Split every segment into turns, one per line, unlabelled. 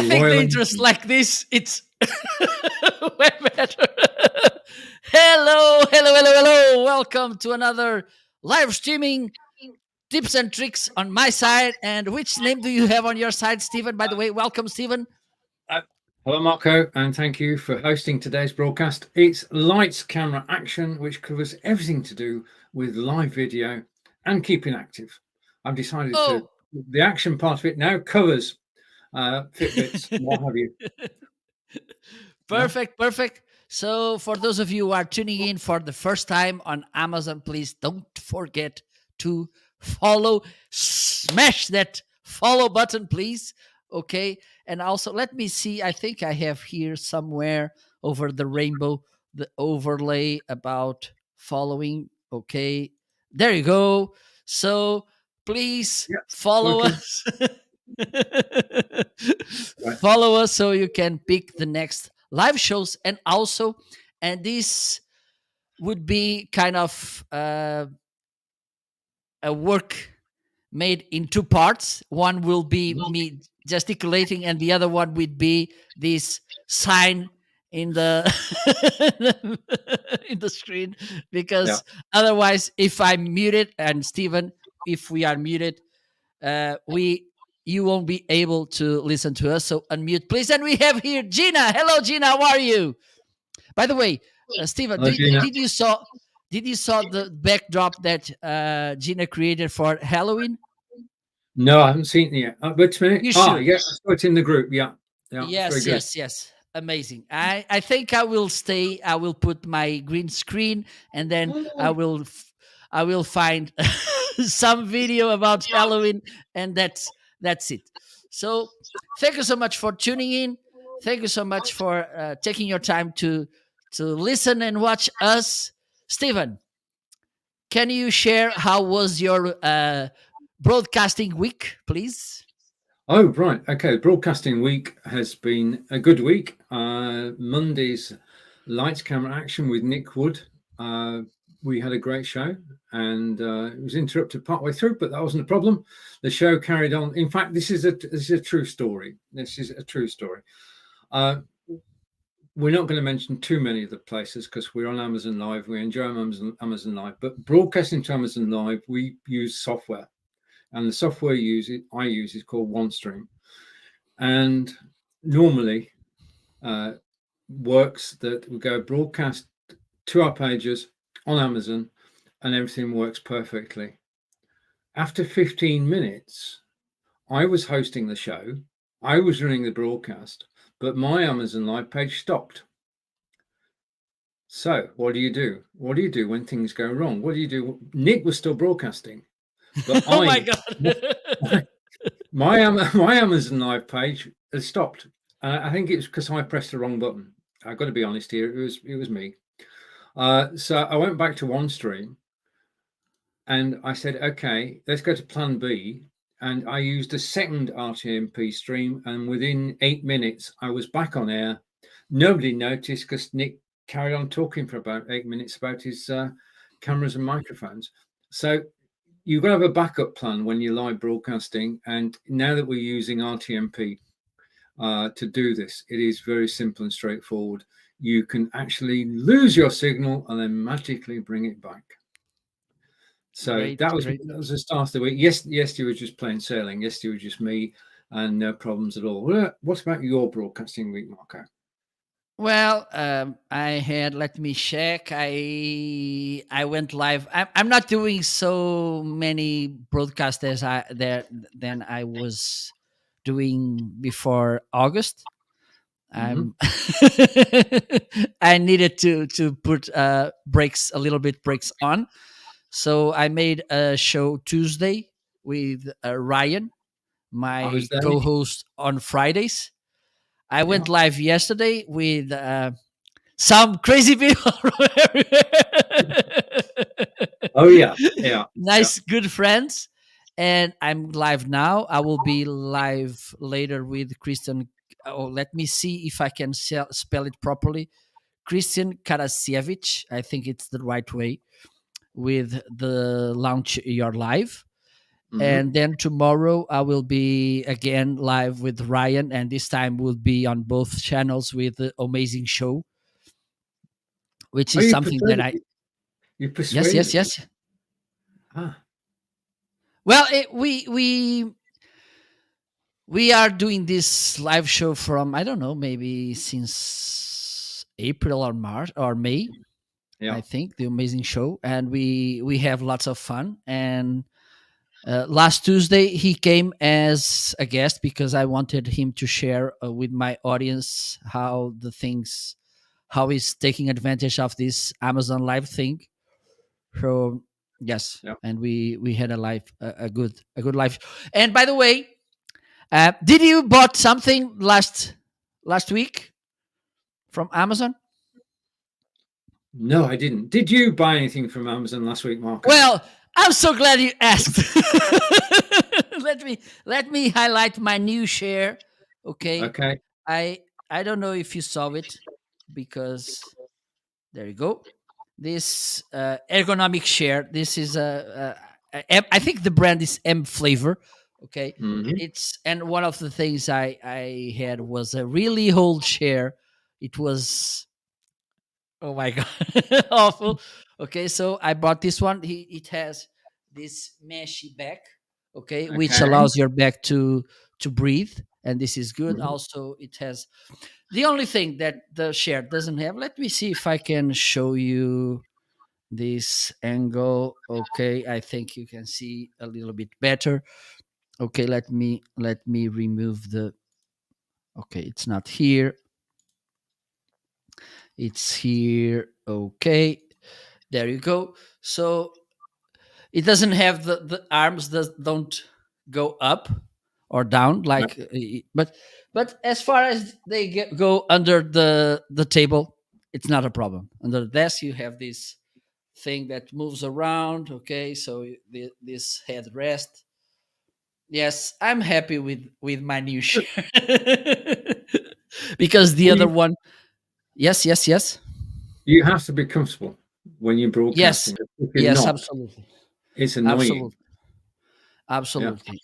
think the
Royal
interest
Enfield.
like this, it's way better. Hello. Welcome to another live streaming tips and tricks on my side. And which name do you have on your side, Stephen? By the way, welcome, Stephen.
Hello, Marco, and thank you for hosting today's broadcast. It's Lights, Camera, Action, which covers everything to do with live video and keeping active. I've decided
Oh,
the action part of it now covers Fitbits, what have you. Yeah.
perfect. So, for those of you who are tuning in for the first time on Amazon, please don't forget to follow, smash that follow button, please. Okay. And also, let me see. I think I have here somewhere over the rainbow the overlay about following. Okay. There you go. So, please
Yeah.
follow
Working.
us.
Right.
Follow us so you can pick the next live shows. And this would be kind of a work made in two parts. One will be me gesticulating, and the other one would be this sign in the in the screen,
Yeah.
because otherwise, if I'm muted, and Stephen, if we are muted, we you won't be able to listen to us. So unmute, please. And we have here Gina. Hello, Gina. How are you? By the way, Stephen,
Hello, Gina.
did you saw the backdrop that Gina created for Halloween?
No, I haven't seen it yet. Wait a minute.
You should.
Yeah, I saw it in the group. Yeah. It's very good.
Yes. Amazing. I think I will stay. I will put my green screen, and then I will find some video about Halloween, and that's it. So thank you so much for tuning in. Thank you so much for taking your time to listen and watch us. Stephen, can you share how was your broadcasting week, please?
Oh, right. Okay. Broadcasting week has been a good week. Monday's Lights, Camera, Action with Nick Wood. We had a great show, and it was interrupted partway through, but that wasn't a problem. The show carried on. In fact, this is a true story. This is a true story. We're not going to mention too many of the places because we're on Amazon Live. We enjoy Amazon Live, but broadcasting to Amazon Live, we use software. And the software I use is called OneStream, and normally works that we go broadcast to our pages on Amazon, and everything works perfectly. After 15 minutes, I was hosting the show, I was running the broadcast, but my Amazon Live page stopped. So what do you do? What do you do when things go wrong? What do you do? Nick was still broadcasting. But
Oh my god.
my Amazon Live page has stopped. I think it's because I pressed the wrong button. I've got to be honest here. It was me. So I went back to OneStream, and I said, okay, let's go to Plan B. And I used a second RTMP stream, and within 8 minutes, I was back on air. Nobody noticed because Nick carried on talking for about 8 minutes about his cameras and microphones. So you've got to have a backup plan when you're live broadcasting. And now that we're using RTMP to do this, it is very simple and straightforward. You can actually lose your signal and then magically bring it back. So that was the start of the week. Yes, you were just plain sailing. Yes, you were just me, and no problems at all. What about your broadcasting week, Marco?
Well, I had. Let me check. I went live. I'm not doing so many broadcasts than I was doing before August. I needed to put breaks on. So I made a show Tuesday with Ryan, my co-host on Fridays. I went live yesterday with some crazy people.
Oh yeah,
nice, good friends. And I'm live now. I will be live later with Christian. Oh, let me see if I can spell it properly. Christian Karasiewicz. I think it's the right way, with the Launch Your Live.
Hmm.
and then tomorrow I will be again live with Ryan, and this time will be on both channels with the Amazing Show, which
Oh,
is something that I.
you
Yes,
persuaded
yes,
him.
yes.
Ah,
Well, we are doing this live show from, I don't know, maybe since April or March or May, I
yeah.
think, the Amazing Show, and we have lots of fun. And last Tuesday he came as a guest because I wanted him to share with my audience how he's taking advantage of this Amazon Live thing. So yes,
Yeah.
and we had a good live. And by the way, did you bought something last week from Amazon?
No, I didn't. Did you buy anything from Amazon last week, Marco?
Well, I'm so glad you asked. Let me highlight my new share. Okay,
Okay.
I I don't know if you saw it because there you go. This ergonomic share. This is I think the brand is M Flavor. Okay,
Hmm.
it's and one of the things I had was a really old share. It was, oh my god, awful. Okay, so I bought this one. It has this meshy back, okay, which
Okay.
allows your back to breathe, and this is good.
Mhm.
Also, it has the only thing that the share doesn't have. Let me see if I can show you this angle. Okay, I think you can see a little bit better. Okay, let me remove the. Okay, it's not here. It's here. Okay, there you go. So it doesn't have the arms that don't go up or down
Yeah.
like but as far as they go under the table, it's not a problem. Under the desk you have this thing that moves around. Okay, so this headrest. Yes, I'm happy with my new share. Because the
Well,
other one. Yes, yes, yes.
you have to be comfortable when you're
Yes,
broadcasting. If you're
yes,
not,
absolutely.
it's annoying.
Absolutely.
Yeah.
Absolutely.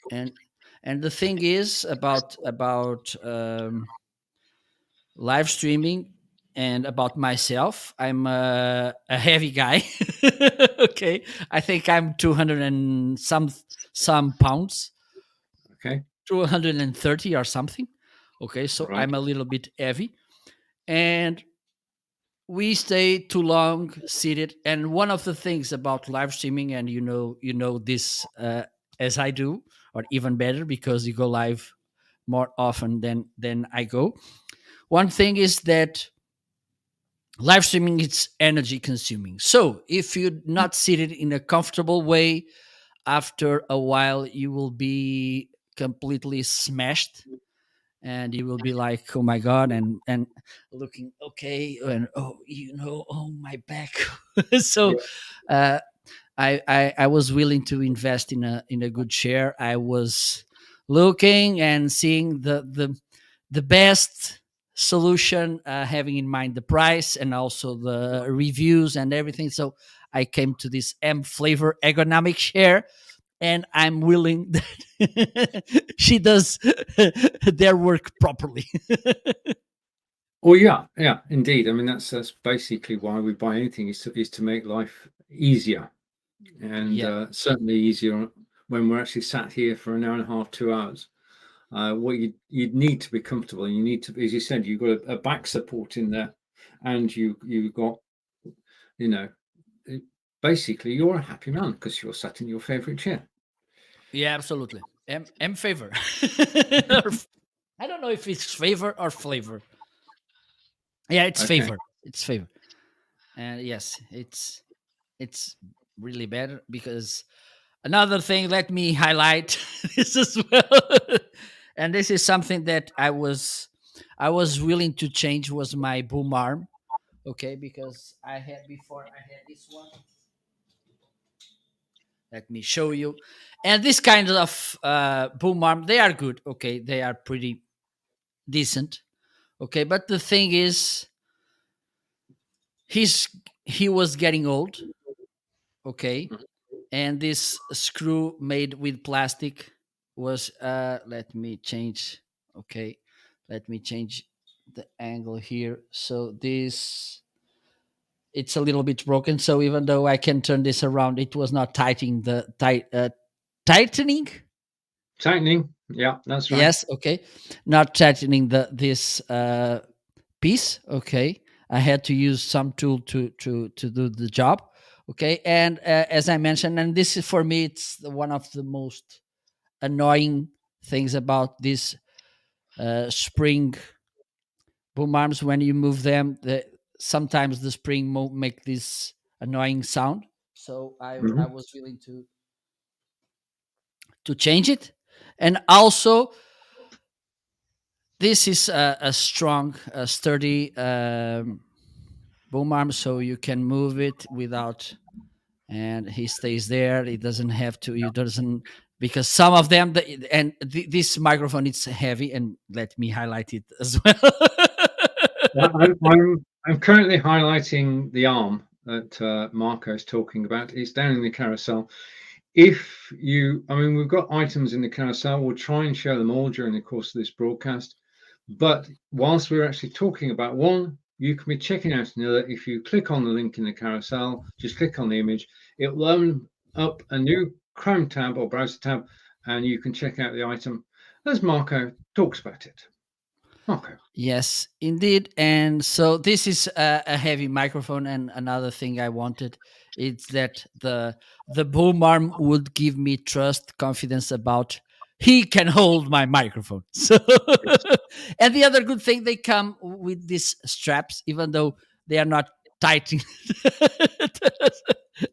And the thing is about live streaming and about myself, I'm a heavy guy. Okay, I think I'm 200 and some pounds,
Okay.
230 or something. Okay, so
Right.
I'm a little bit heavy, and we stay too long seated. And one of the things about live streaming, and you know this as I do, or even better because you go live more often than I go. One thing is that live streaming is energy consuming. So if you're not seated in a comfortable way, after a while you will be completely smashed, and you will be like, oh my god, and looking, okay, and oh, oh my back. So
Yeah.
uh I was willing to invest in a good share. I was looking and seeing the best solution, having in mind the price and also the reviews and everything. So I came to this M Flavor ergonomic share, and I'm willing that she does their work properly.
Well, yeah, yeah, indeed. I mean, that's basically why we buy anything is to make life easier, and
Yeah,
certainly easier when we're actually sat here for an hour and a half, 2 hours. What you'd need to be comfortable, and you need to, as you said, you've got a back support in there, and you've got, you know, it- basically you're a happy man because you're sat in your favorite chair.
yeah, absolutely. M Favor. I don't know if it's favor or flavor. Yeah, it's
Okay.
favor. It's favor. And yes, it's really better because another thing. Let me highlight this as well. And this is something that I was willing to change, was my boom arm. Okay, because I had before I had this one. Let me show you. And this kind of boom arm, they are good. Okay, they are pretty decent. Okay, but the thing is, he's he was getting old. Okay, and this screw made with plastic was let me change. Okay, let me change the angle here. So this, it's a little bit broken, so even though I can turn this around, it was not tightening.
Tightening. Yeah, that's right.
Yes, okay, not tightening this piece. Okay, I had to use some tool to do the job. Okay, and as I mentioned, and this is for me, it's one of the most annoying things about these spring boom arms. When you move them, sometimes the spring make this annoying sound. So I
Mhm.
was willing to change it. And also, this is a strong, sturdy boom arm, so you can move it without, and he stays there. He doesn't have to. He doesn't, because some of them, this microphone, it's heavy, and let me highlight it as well.
I'm currently highlighting the arm that Marco's talking about. It's down in the carousel. If you, I mean, we've got items in the carousel. We'll try and show them all during the course of this broadcast. But whilst we're actually talking about one, you can be checking out another. If you click on the link in the carousel, just click on the image, it will open up a new Chrome tab or browser tab, and you can check out the item as Marco talks about it. Marco.
Yes, indeed. And so this is a heavy microphone. And another thing I wanted is that the boom arm would give me trust, confidence about he can hold my microphone. So,
Yes.
and the other good thing, they come with these straps, even though they are not tightened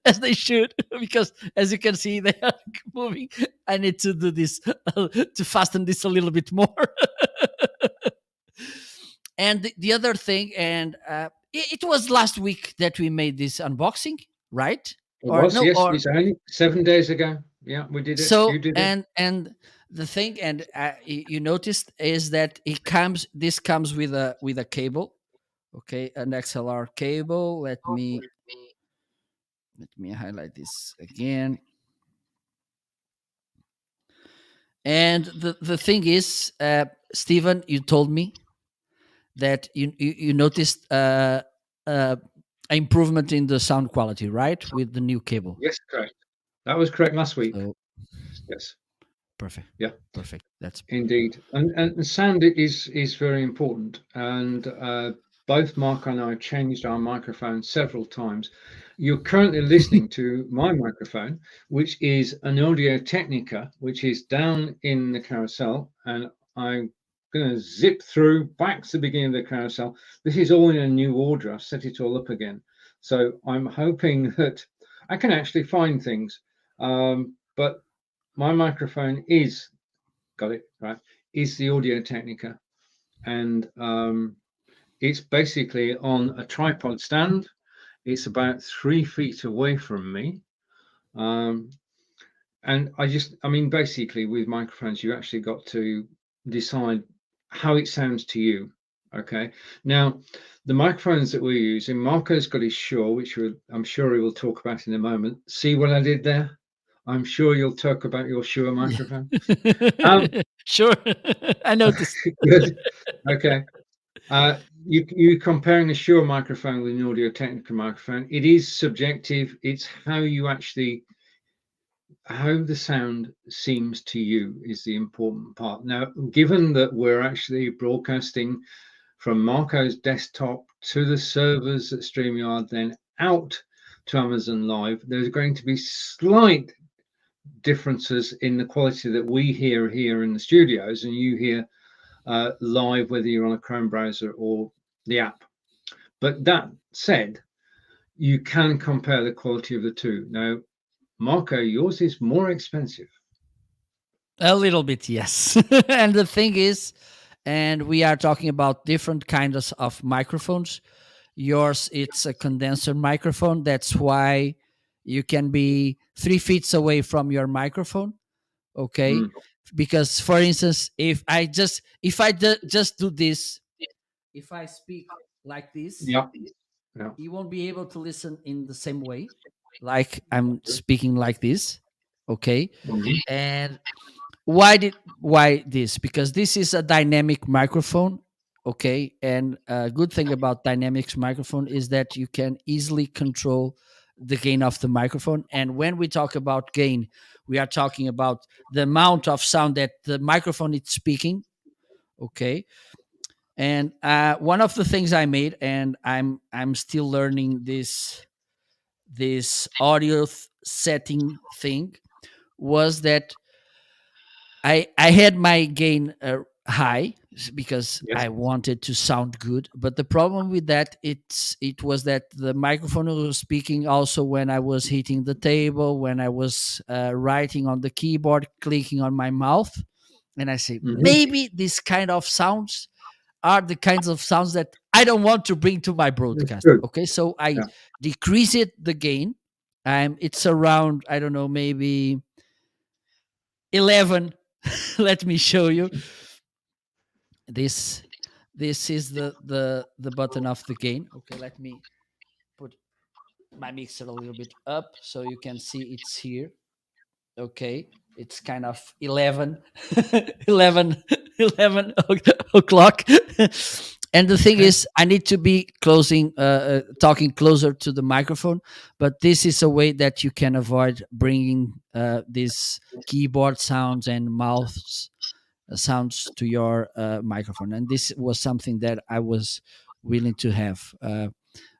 as they should, because as you can see, they are moving. I need to do this to fasten this a little bit more. And the other thing, and it was last week that we made this unboxing, right?
It
Or
was,
no,
yes,
or
it's only 7 days ago. Yeah, we did it. You
so,
did it.
and the thing, and you noticed, is that it comes. This comes with a cable, okay, an XLR cable. Let me highlight this again. And the thing is, Stephen, you told me that you noticed improvement in the sound quality, right, with the new cable.
Yes, correct. That was correct last week.
So
Yes.
perfect,
Yeah,
perfect. That's
indeed. And sound is very important. And both Mark and I changed our microphone several times. You're currently listening to my microphone, which is an Audio Technica, which is down in the carousel. And I'm going to zip through back to the beginning of the carousel. This is all in a new order. I've set it all up again. So I'm hoping that I can actually find things. But my microphone is, got it right, is the Audio Technica, and it's basically on a tripod stand. It's about 3 feet away from me. um, and I mean, basically with microphones, you actually got to decide how it sounds to you. Okay, now the microphones that we're using, Marco's got his Shure, which I'm sure he will talk about in a moment. See what I did there? I'm sure you'll talk about your Shure
yeah.
microphone. um,
Sure. I noticed.
Good. Okay. You comparing a Shure microphone with an Audio Technica microphone. It is subjective. It's how you actually, how the sound seems to you is the important part. Now, given that we're actually broadcasting from Marco's desktop to the servers at StreamYard, then out to Amazon Live, there's going to be slight differences in the quality that we hear here in the studios and you hear live, whether you're on a Chrome browser or the app. But that said, you can compare the quality of the two. Now, Marco, yours is more expensive.
A little bit, yes. And the thing is, and we are talking about different kinds of microphones. Yours, it's a condenser microphone. That's why you can be 3 feet away from your microphone. Okay,
Mm.
because for instance, if I just do this, if I speak like this,
Yeah, yeah,
you won't be able to listen in the same way. like I'm speaking like this. Okay.
Mhm.
And why this? Because this is a dynamic microphone. Okay. And a good thing about dynamics microphone is that you can easily control the gain of the microphone. And when we talk about gain, we are talking about the amount of sound that the microphone is speaking. Okay. And one of the things I made, and I'm still learning this audio setting thing, was that I had my gain high because
Yes.
I wanted to sound good. But the problem with that, it was that the microphone was speaking also when I was hitting the table, when I was writing on the keyboard, clicking on my mouth. And I say,
Mhm.
maybe this kind of sounds are the kinds of sounds that I don't want to bring to my
That's
broadcast.
true.
Okay, so I
Yeah.
decrease it the gain. It's around, I don't know, maybe 11. Let me show you. This this is the button of the gain. Okay, let me put my mixer a little bit up so you can see it's here. Okay, it's kind of 11 11 11 o'clock. And the thing
Okay.
is, I need to be closing talking closer to the microphone, but this is a way that you can avoid bringing these keyboard sounds and mouths sounds to your microphone. And this was something that I was willing to have,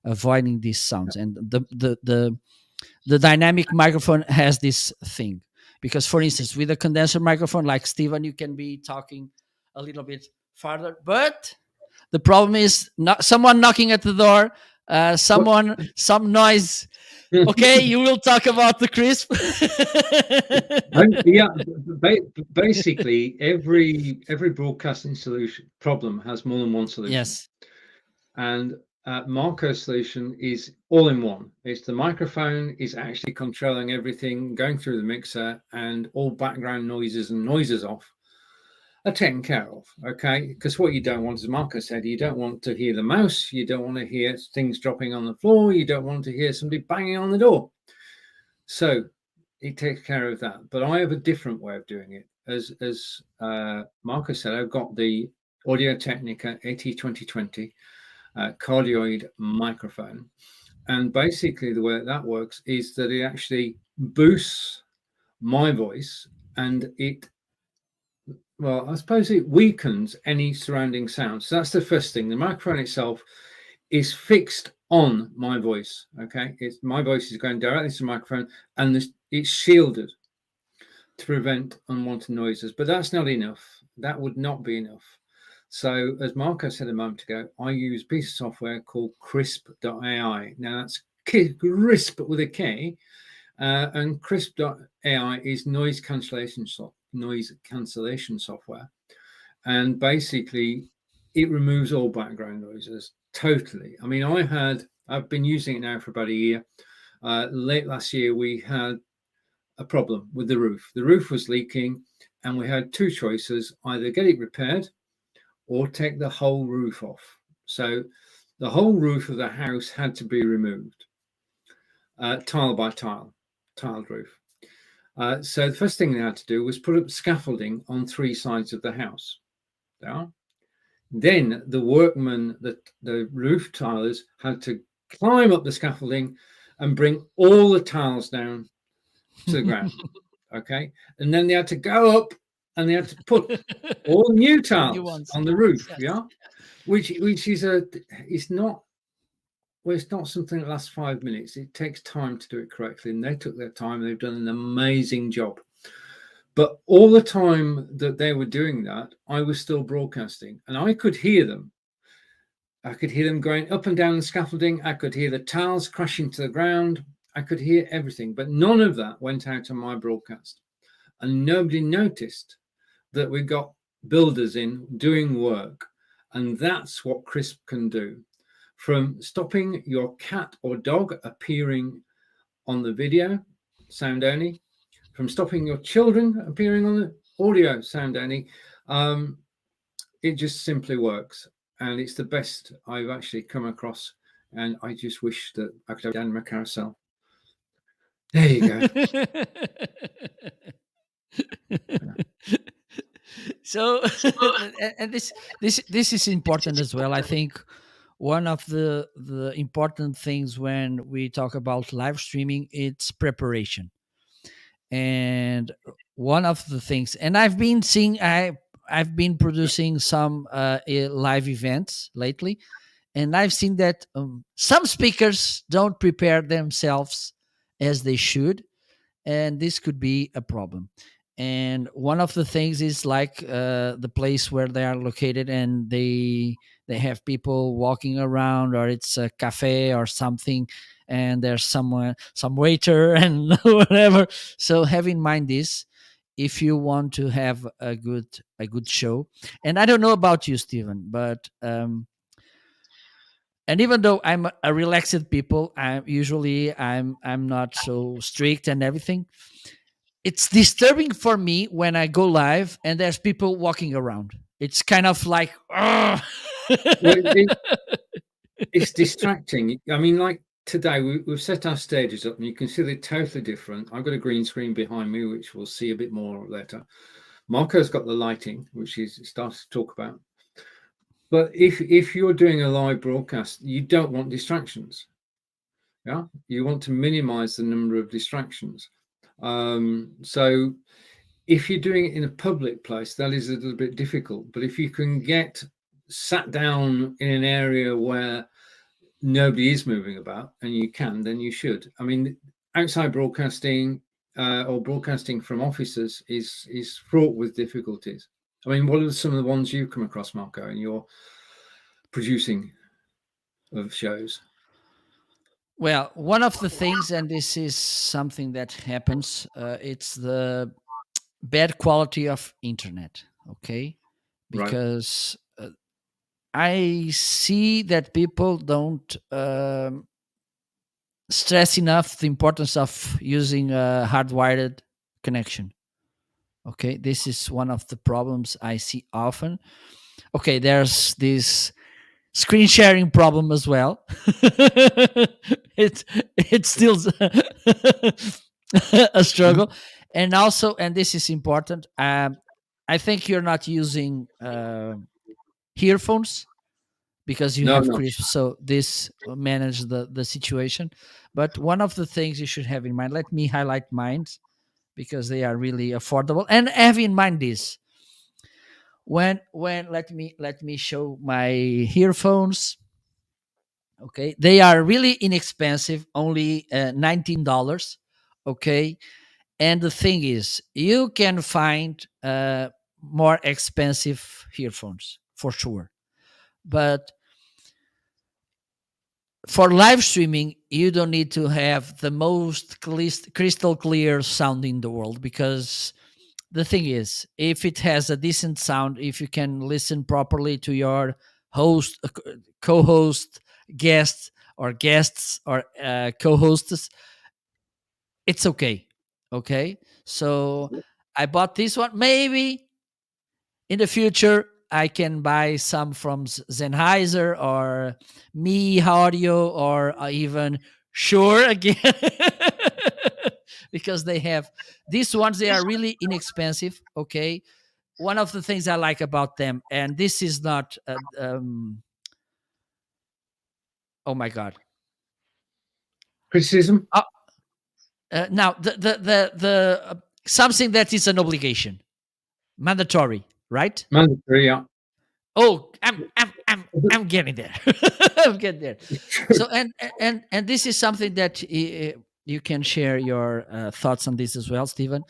avoiding these sounds. And the dynamic microphone has this thing, because for instance, with a condenser microphone like Steven, you can be talking a little bit farther, but the problem is not someone knocking at the door,
What?
some noise. Okay, you will talk about the crisp.
Yeah, basically every broadcasting solution problem has more than one solution,
Yes.
and Marco's solution is all in one. It's the microphone is actually controlling everything, going through the mixer, and all background noises and noises off are taken care of. Okay, because what you don't want, as Marco said, you don't want to hear the mouse, you don't want to hear things dropping on the floor, you don't want to hear somebody banging on the door. So it takes care of that. But I have a different way of doing it. As Marcus said, I've got the Audio Technica AT2020 cardioid microphone. And basically, the way that works is that it actually boosts my voice, and well, I suppose it weakens any surrounding sound. So that's the first thing. The microphone itself is fixed on my voice. Okay, it's my voice is going directly to the microphone, and it's shielded to prevent unwanted noises. But that's not enough. That would not be enough. So, as Marco said a moment ago, I use a piece of software called Crisp.ai. Now, that's Crisp with a K, and Crisp.ai is noise cancellation software, and basically, it removes all background noises totally. I mean, I've been using it now for about a year. Late last year, we had a problem with the roof. The roof was leaking, and we had two choices: either get it repaired or take the whole roof off. So the whole roof of the house had to be removed, tile by tile, tiled roof. So the first thing they had to do was put up scaffolding on three sides of the house. Yeah. Then the workmen, the roof tilers, had to climb up the scaffolding and bring all the tiles down to the ground. Okay, and then they had to go up and they had to put all new
The new
tiles
ones.
on the roof.
Yes.
Yeah, which is it's not, well, it's not something that lasts 5 minutes. It takes time to do it correctly, and they took their time. They've done an amazing job. But all the time that they were doing that, I was still broadcasting, and I could hear them. I could hear them going up and down the scaffolding. I could hear the tiles crashing to the ground. I could hear everything, but none of that went out on my broadcast. And nobody noticed that we got builders in doing work. And that's what Crisp can do. From stopping your cat or dog appearing on the video, sound only, from stopping your children appearing on the audio, sound only, it just simply works. And it's the best I've actually come across. And I just wish that I could have done my carousel. There you go.
So and this is important as well. I think one of the important things when we talk about live streaming, it's preparation. And one of the things, and I've been producing some live events lately, and I've seen that some speakers don't prepare themselves as they should, and this could be a problem. And one of the things is like the place where they are located, and they have people walking around, or it's a cafe or something, and there's someone, some waiter and whatever. So have in mind this if you want to have a good show. And I don't know about you, Stephen, but and even though I'm a relaxed people, I'm not so strict and everything. It's disturbing for me when I go live and there's people walking around. It's kind of like, ugh.
Well, it's distracting. I mean, like today, we've set our stages up, and you can see they're totally different. I've got a green screen behind me, which we'll see a bit more later. Marco's got the lighting, which he's started to talk about. But if you're doing a live broadcast, you don't want distractions. Yeah, you want to minimize the number of distractions. So if you're doing it in a public place, that is a little bit difficult. But if you can get sat down in an area where nobody is moving about, and you can, then you should. I mean, outside broadcasting or broadcasting from offices is fraught with difficulties. I mean, what are some of the ones you've come across, Marco, in your producing of shows?
Well, one of the things, and this is something that happens, it's the bad quality of internet. Okay, because I see that people don't stress enough the importance of using a hardwired connection. Okay, this is one of the problems I see often. Okay, there's this screen sharing problem as well. It's still a struggle. And also, and this is important, I think you're not using earphones because you
No,
have
no.
crisp, so this manage the situation. But one of the things you should have in mind, let me highlight mine because they are really affordable, and have in mind this, when let me show my earphones. Okay, they are really inexpensive, only $19. Okay, and the thing is, you can find more expensive earphones for sure, but for live streaming you don't need to have the most crystal clear sound in the world, because the thing is, if it has a decent sound, if you can listen properly to your host, co-host, guests, or guests, or co-hosts, it's okay. Okay, so I bought this one. Maybe in the future I can buy some from Sennheiser or Me Audio, or even Shure again. Because they have these ones, they are really inexpensive. Okay, one of the things I like about them, and this is not oh my god,
Criticism?
now the something that is an obligation, mandatory, right?
Mandatory, yeah.
Oh, I'm getting there. I'm getting there. So and this is something that you can share your thoughts on this as well, Stephen,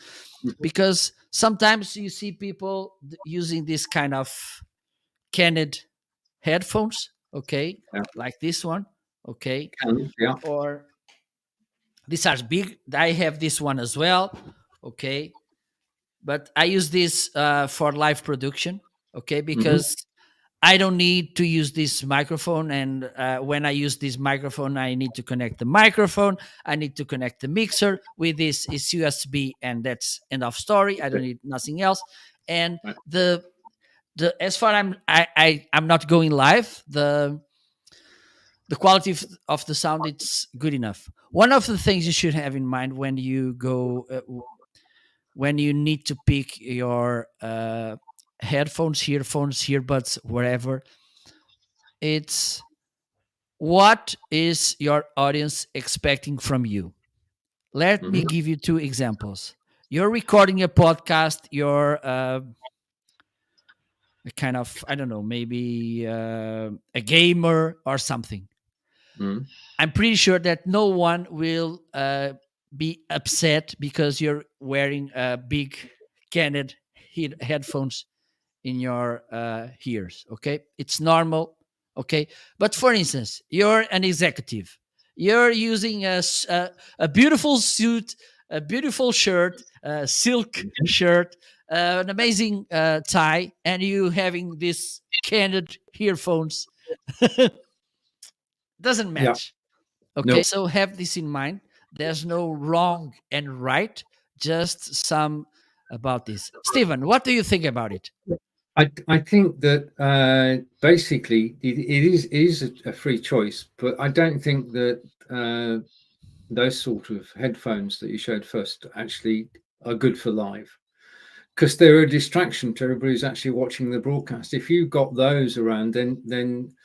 because sometimes you see people using this kind of canned headphones. Okay,
Yeah.
like this one. Okay,
Yeah.
or these are big. I have this one as well. Okay, but I use this for live production. Okay, because I don't need to use this microphone. And when I use this microphone, I need to connect the microphone. I need to connect the mixer. With this, it's USB, and that's end of story. I don't need nothing else. And
Right.
the as far I'm not going live, the quality of the sound, it's good enough. one of the things you should have in mind when you go when you need to pick your headphones, earphones, earbuds, wherever, it's what is your audience expecting from you. Let me
Mhm.
give you two examples. You're recording a podcast, you're a kind of, I don't know, maybe a gamer or something.
Mhm.
I'm pretty sure that no one will be upset because you're wearing big canned headphones in your ears. Okay, it's normal. Okay, but for instance, you're an executive. You're using a beautiful suit, a beautiful shirt, a silk shirt, an amazing tie, and you having this candid earphones. Doesn't
Yeah.
match. Okay,
No,
so have this in mind. There's no wrong and right, just some about this. Stephen, what do you think about it?
I think that basically it is a free choice, but I don't think that those sort of headphones that you showed first actually are good for live, because they're a distraction to everybody who's actually watching the broadcast. If you've got those around, then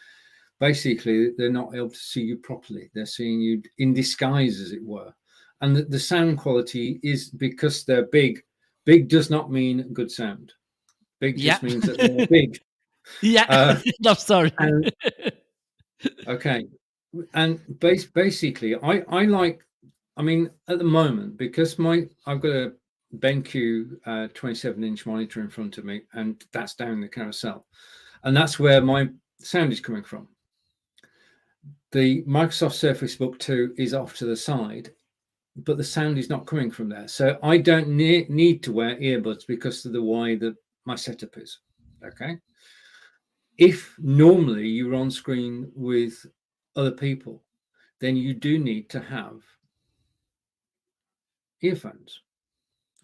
basically they're not able to see you properly. They're seeing you in disguise, as it were. And the sound quality is, because they're big. Big does not mean good sound. Big
Yeah.
just means that they're big.
Yeah.
Uh,
No, sorry.
and okay, and basically, I like. I mean, at the moment, because I've got a BenQ 27-inch monitor in front of me, and that's down the carousel, and that's where my sound is coming from. The Microsoft Surface Book 2 is off to the side, but the sound is not coming from there. So I don't need to wear earbuds because of the way that my setup is. Okay. If normally you're on screen with other people, then you do need to have earphones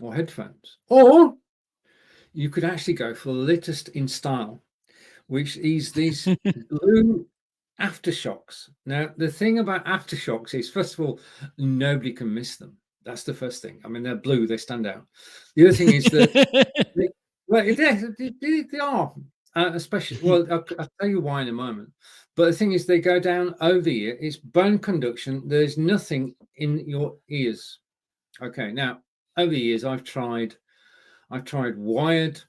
or headphones. Or you could actually go for the latest in style, which is these blue aftershocks. Now, the thing about aftershocks is, first of all, nobody can miss them. That's the first thing. I mean, they're blue, they stand out. The other thing is that, well, they are, especially, well, I'll tell you why in a moment. But the thing is, they go down over the ear. It's bone conduction. There's nothing in your ears. Okay, now, over the years, I've tried wired,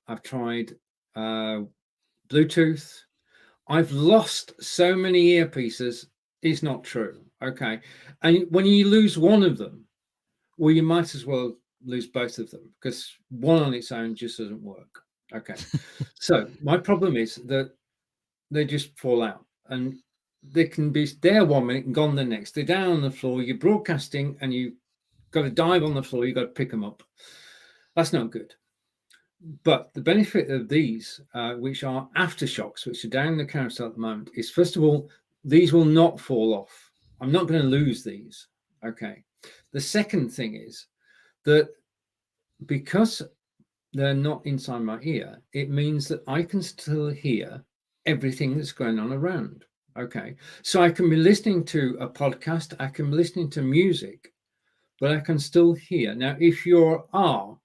I've tried Bluetooth. I've lost so many earpieces. It's not true. Okay. And when you lose one of them, well, you might as well lose both of them, because one on its own just doesn't work. Okay. So my problem is that they just fall out, and they can be there 1 minute and gone the next. They're down on the floor. You're broadcasting and you got to dive on the floor. You got to pick them up. That's not good. But the benefit of these, which are aftershocks, which are down the carousel at the moment, is, first of all, these will not fall off. I'm not going to lose these. Okay. The second thing is that because they're not inside my ear, it means that I can still hear everything that's going on around. Okay. So I can be listening to a podcast, I can be listening to music, but I can still hear. Now, if you are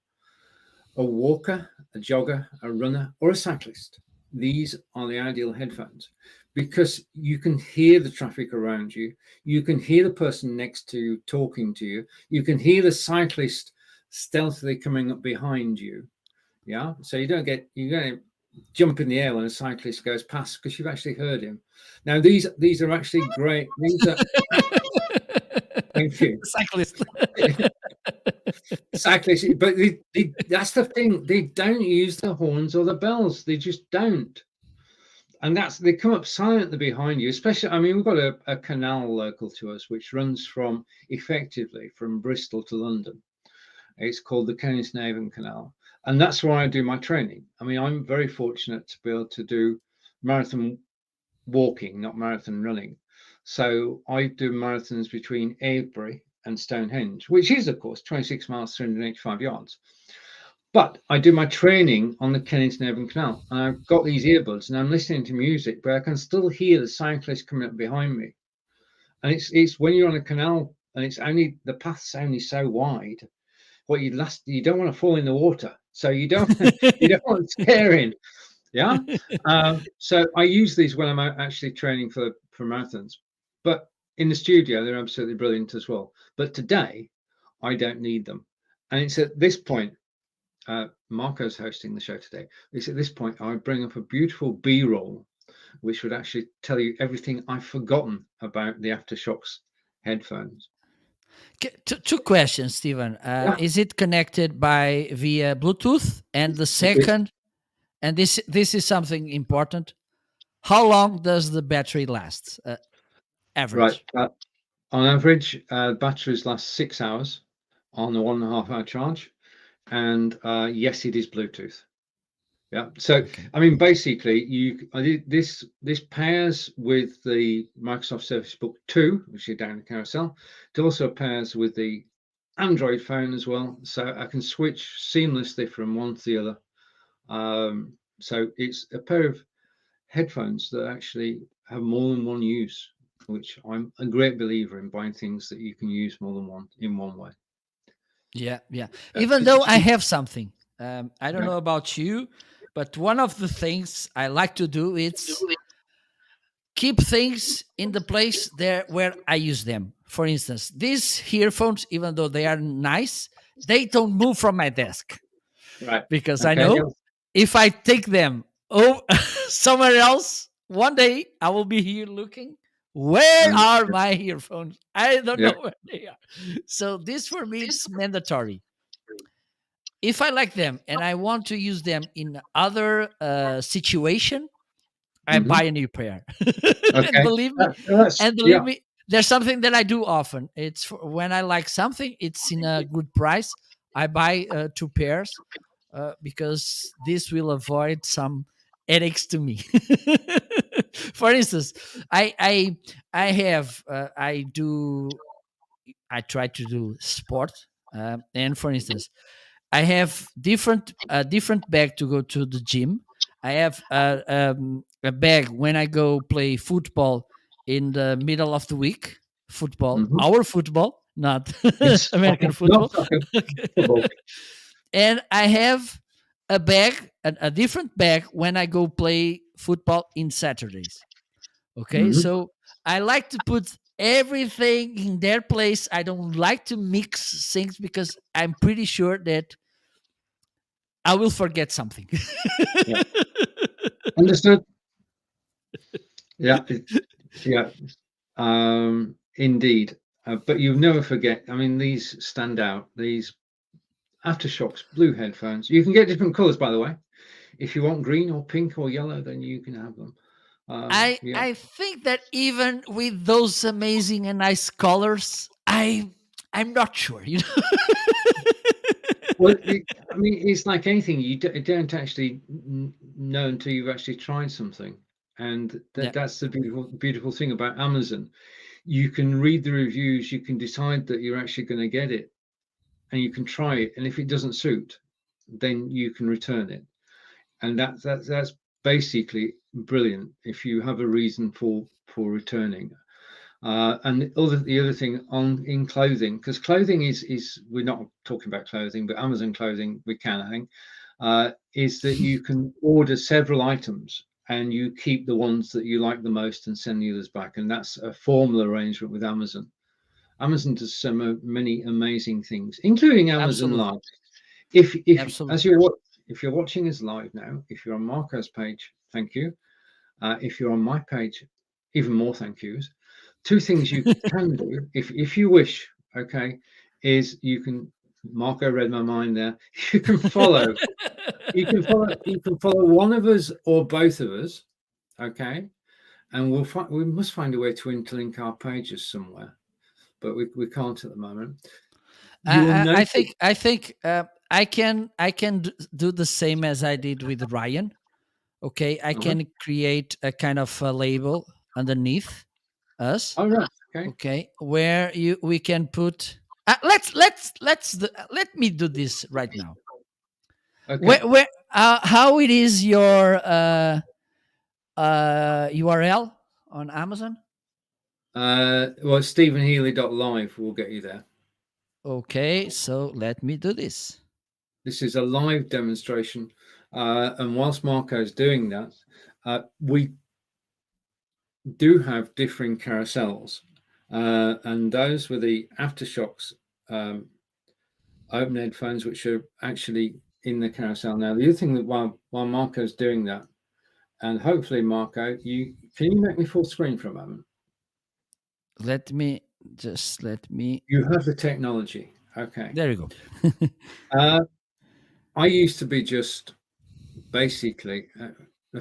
a walker, a jogger, a runner, or a cyclist, these are the ideal headphones, because you can hear the traffic around you. You can hear the person next to you talking to you. You can hear the cyclist stealthily coming up behind you. Yeah. So you're going to jump in the air when a cyclist goes past, because you've actually heard him. Now, these are actually great. These are, thank you.
Cyclist.
Cyclists, but that's the thing. They don't use the horns or the bells. They just don't. And they come up silently behind you. Especially, I mean, we've got a canal local to us, which runs effectively from Bristol to London. It's called the Kennisnavon Canal, and that's where I do my training. I mean, I'm very fortunate to be able to do marathon walking, not marathon running. So I do marathons between Avebury and Stonehenge, which is, of course, 26 miles, 385 yards. But I do my training on the Kennisnavon Canal, and I've got these earbuds, and I'm listening to music, but I can still hear the cyclist coming up behind me. and it's when you're on a canal and it's only the path's only so wide. What you don't want to fall in the water, so you don't you don't want to tear in. Yeah. So I use these when I'm actually training for marathons, but in the studio they're absolutely brilliant as well. But today I don't need them, and it's at this point. Marco's hosting the show today. It's at this point I would bring up a beautiful B-roll, which would actually tell you everything I've forgotten about the AfterShokz headphones.
Two questions, Stephen.
Yeah.
Is it connected by via Bluetooth? And the second, and this is something important. How long does the battery last? Average.
Right. On average, batteries last 6 hours on a 1.5 hour charge, and yes, it is Bluetooth. Yeah. So
Okay.
I mean, basically, this pairs with the Microsoft Surface Book 2, which is down the carousel. It also pairs with the Android phone as well, so I can switch seamlessly from one to the other. So it's a pair of headphones that actually have more than one use, which I'm a great believer in, buying things that you can use more than one in one way.
Yeah. Even though I have something, I don't know about you, but one of the things I like to do is keep things in the place there where I use them. For instance, these earphones, even though they are nice, they don't move from my desk.
Right.
Because I know if I take them somewhere else, one day I will be here looking, where are my earphones? I don't know where they are. So this for me is mandatory. If I like them and I want to use them in other situation, I buy a new pair.
Okay.
And believe me, there's something that I do often. It's when I like something, it's in a good price, I buy 2 pairs because this will avoid some headaches to me. For instance, I try to do sport, and for instance, I have different bag to go to the gym. I have a bag when I go play football in the middle of the week. Our football, not American football. And I have a bag, a different bag when I go play football in Saturdays. Okay, so I like to put everything in their place. I don't like to mix things because I'm pretty sure that I will forget something.
Understood. Yeah. Indeed. But you never forget. I mean, these stand out. These AfterShokz blue headphones. You can get different colors, by the way. If you want green or pink or yellow, then you can have them.
I think that even with those amazing and nice colors, I'm not sure.
Well, I mean, it's like anything. You don't actually know until you've actually tried something, and that's the beautiful thing about Amazon. You can read the reviews, you can decide that you're actually going to get it, and you can try it, and if it doesn't suit, then you can return it, and that's basically brilliant if you have a reason for returning. And the other thing in clothing, because clothing is we're not talking about clothing, but Amazon clothing we can, I think, is that you can order several items and you keep the ones that you like the most and send the others back, and that's a formal arrangement with Amazon. Amazon does so many amazing things, including Amazon Live. If you're watching us live now, if you're on Marco's page, thank you. If you're on my page, even more thank yous. 2 things you can do if you wish, okay, is you can, Marco read my mind there, you can follow one of us or both of us, okay, and we must find a way to interlink our pages somewhere, but we can't at the moment.
I think I can do the same as I did with Ryan. Okay, I can create a kind of a label underneath us.
All right.
Okay, where we can put. Let me do this right now. Okay. How it is your URL on Amazon?
Well, stephenhealy.live will get you there.
Okay, so let me do this.
This is a live demonstration. And whilst Marco's doing that, we do have differing carousels. And those were the Aftershocks open headphones, which are actually in the carousel now. The other thing that while Marco's doing that, and hopefully, Marco, can you make me full screen for a moment?
Let me.
You have the technology. Okay.
There you go.
I used to be just basically the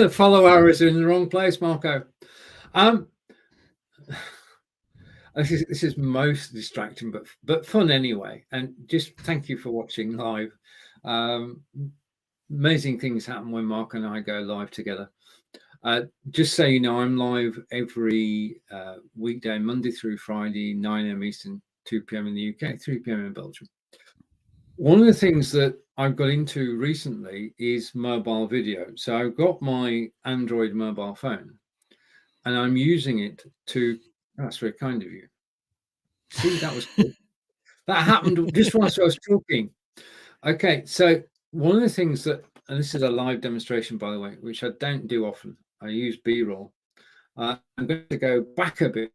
follow arrows are in the wrong place, Marco. This is most distracting, but fun anyway. And just thank you for watching live. Amazing things happen when Mark and I go live together. Just so you know, I'm live every weekday, Monday through Friday, 9 a.m. Eastern, 2 p.m. in the UK, 3 p.m. in Belgium. One of the things that I've got into recently is mobile video. So I've got my Android mobile phone and I'm using it to, that's very kind of you. See, that was good. That happened just whilst I was talking. Okay, so one of the things that, and this is a live demonstration, by the way, which I don't do often. I use B-roll. I'm going to go back a bit.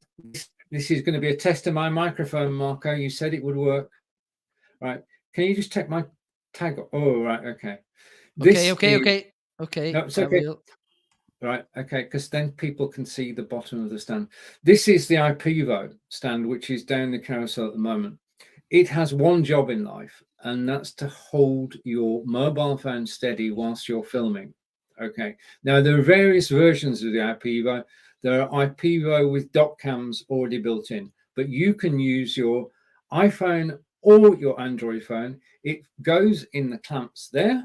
This is going to be a test of my microphone, Marco. You said it would work. Right. Can you just check my tag? Oh, right. Okay.
Okay.
No, it's okay. Right. Okay. Because then people can see the bottom of the stand. This is the IPEVO stand, which is down the carousel at the moment. It has one job in life, and that's to hold your mobile phone steady whilst you're filming. Okay. Now, there are various versions of the IPEVO. There are IPEVO with dot cams already built in, but you can use your iPhone or your Android phone. It goes in the clamps there.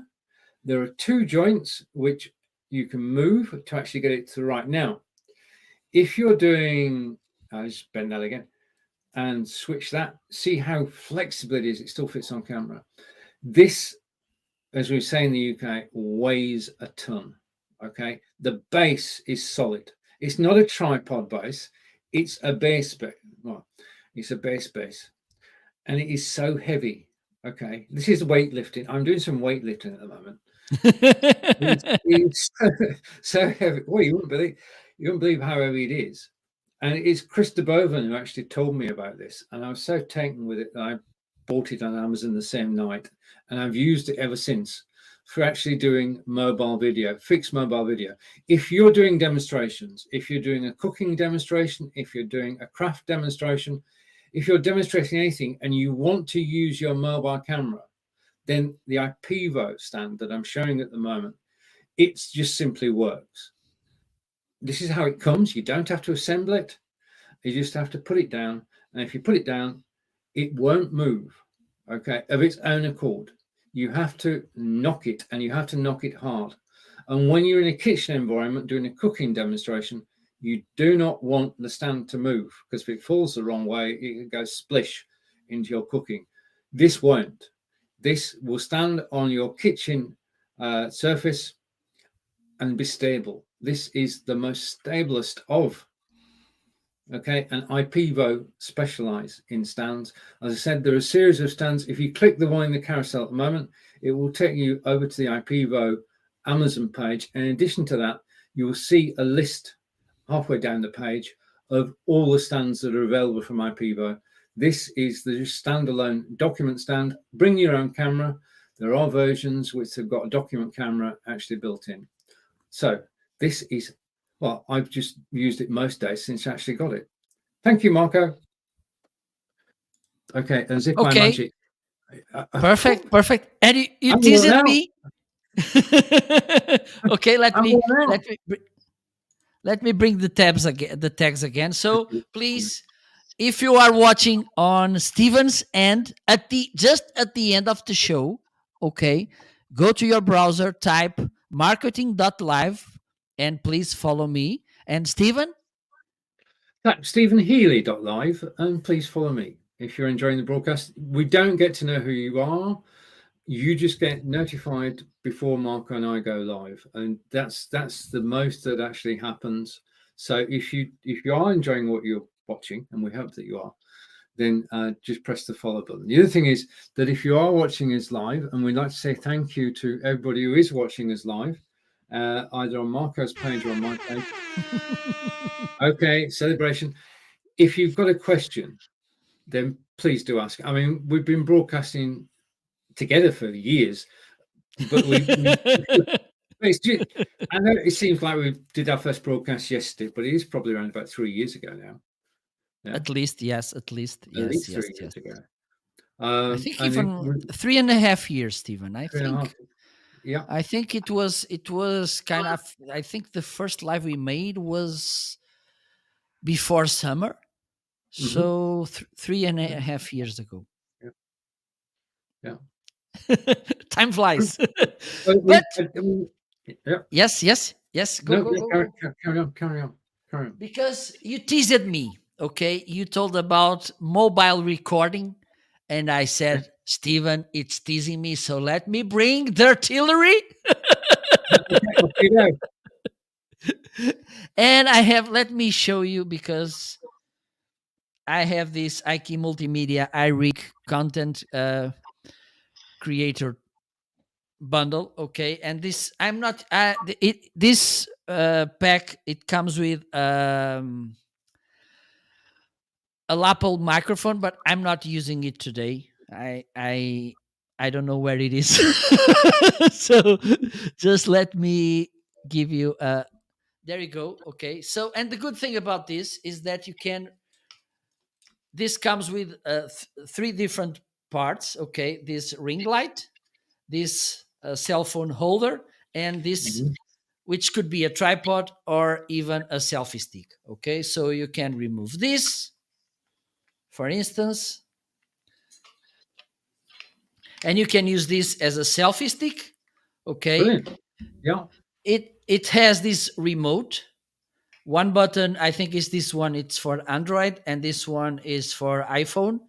There are two joints which you can move to actually get it to the right. Now, if you're doing, I'll just bend that again and switch that, see how flexible it is. It still fits on camera. This, as we say in the UK, weighs a ton. Okay, the base is solid. It's not a tripod base. It's a base. Well, it's a base, and it is so heavy. Okay, this is weightlifting. I'm doing some weightlifting at the moment. It's so heavy. Well, you wouldn't believe how heavy it is. And it is Chris DeBoven who actually told me about this, and I was so taken with it that I bought it on Amazon the same night, and I've used it ever since for actually doing mobile video, fixed mobile video. If you're doing demonstrations, if you're doing a cooking demonstration, if you're doing a craft demonstration, if you're demonstrating anything and you want to use your mobile camera, then the IPEVO stand that I'm showing at the moment, it just simply works. This is how it comes. You don't have to assemble it. You just have to put it down. And if you put it down, it won't move, okay, of its own accord. You have to knock it, and you have to knock it hard. And when you're in a kitchen environment doing a cooking demonstration, you do not want the stand to move, because if it falls the wrong way, it goes splish into your cooking. This won't. This will stand on your kitchen surface and be stable. This is the most stablest of. Okay, and IPEVO specialize in stands. As I said, there are a series of stands. If you click the one in the carousel at the moment, it will take you over to the IPEVO Amazon page. And in addition to that, you will see a list halfway down the page of all the stands that are available from IPEVO. This is the standalone document stand. Bring your own camera. There are versions which have got a document camera actually built in. So this is, well, I've just used it most days since I actually got it. Thank you, Marco. Okay, as if by magic.
Perfect. And you teased me. Okay, let me bring the tags again. So please, if you are watching on Steven's end, just at the end of the show, okay, go to your browser, type marketing.live, and please follow me. And Steven?
stephenhealy.live, and please follow me. If you're enjoying the broadcast, we don't get to know who you are. You just get notified before Marco and I go live, and that's the most that actually happens. So if you are enjoying what you're watching, and we hope that you are, then just press the follow button. The other thing is that if you are watching us live, and we'd like to say thank you to everybody who is watching us live, either on Marco's page or on my page. Okay, celebration. If you've got a question, then please do ask. I mean, we've been broadcasting together for years, but I know it seems like we did our first broadcast yesterday, but it is probably around about 3 years ago now. Yeah,
At least, yes. At least, yes, yes,
3
yes.
years ago.
I think
And it
even
was
3.5 years, Stephen. I
3.5.
think.
Yeah.
I think it was kind of. I think the first live we made was before summer,
Mhm.
so 3.5 years ago.
Yeah. Yeah.
Time flies.
But
But
yeah.
yes, yes, yes. Go,
No,
go,
yeah,
go, go.
carry on, carry on, carry on.
Because you teased me, okay? You told about mobile recording, and I
Okay.
said, Stephen, it's teasing me, so let me bring the artillery.
Okay, off you go.
And let me show you, because I have this IKEA Multimedia iRig content creator bundle, okay? And this, I'm not, this pack, it comes with a lapel microphone, but I'm not using it today. I don't know where it is. So just let me give you a, there you go. Okay. So, and the good thing about this is that you can, this comes with three different parts. Okay. This ring light, this cell phone holder, and this,
Mhm.
which could be a tripod or even a selfie stick. Okay. So you can remove this, for instance, and you can use this as a selfie stick. Okay.
Brilliant. Yeah.
It has this remote. One button, I think, is this one. It's for Android, and this one is for iPhone.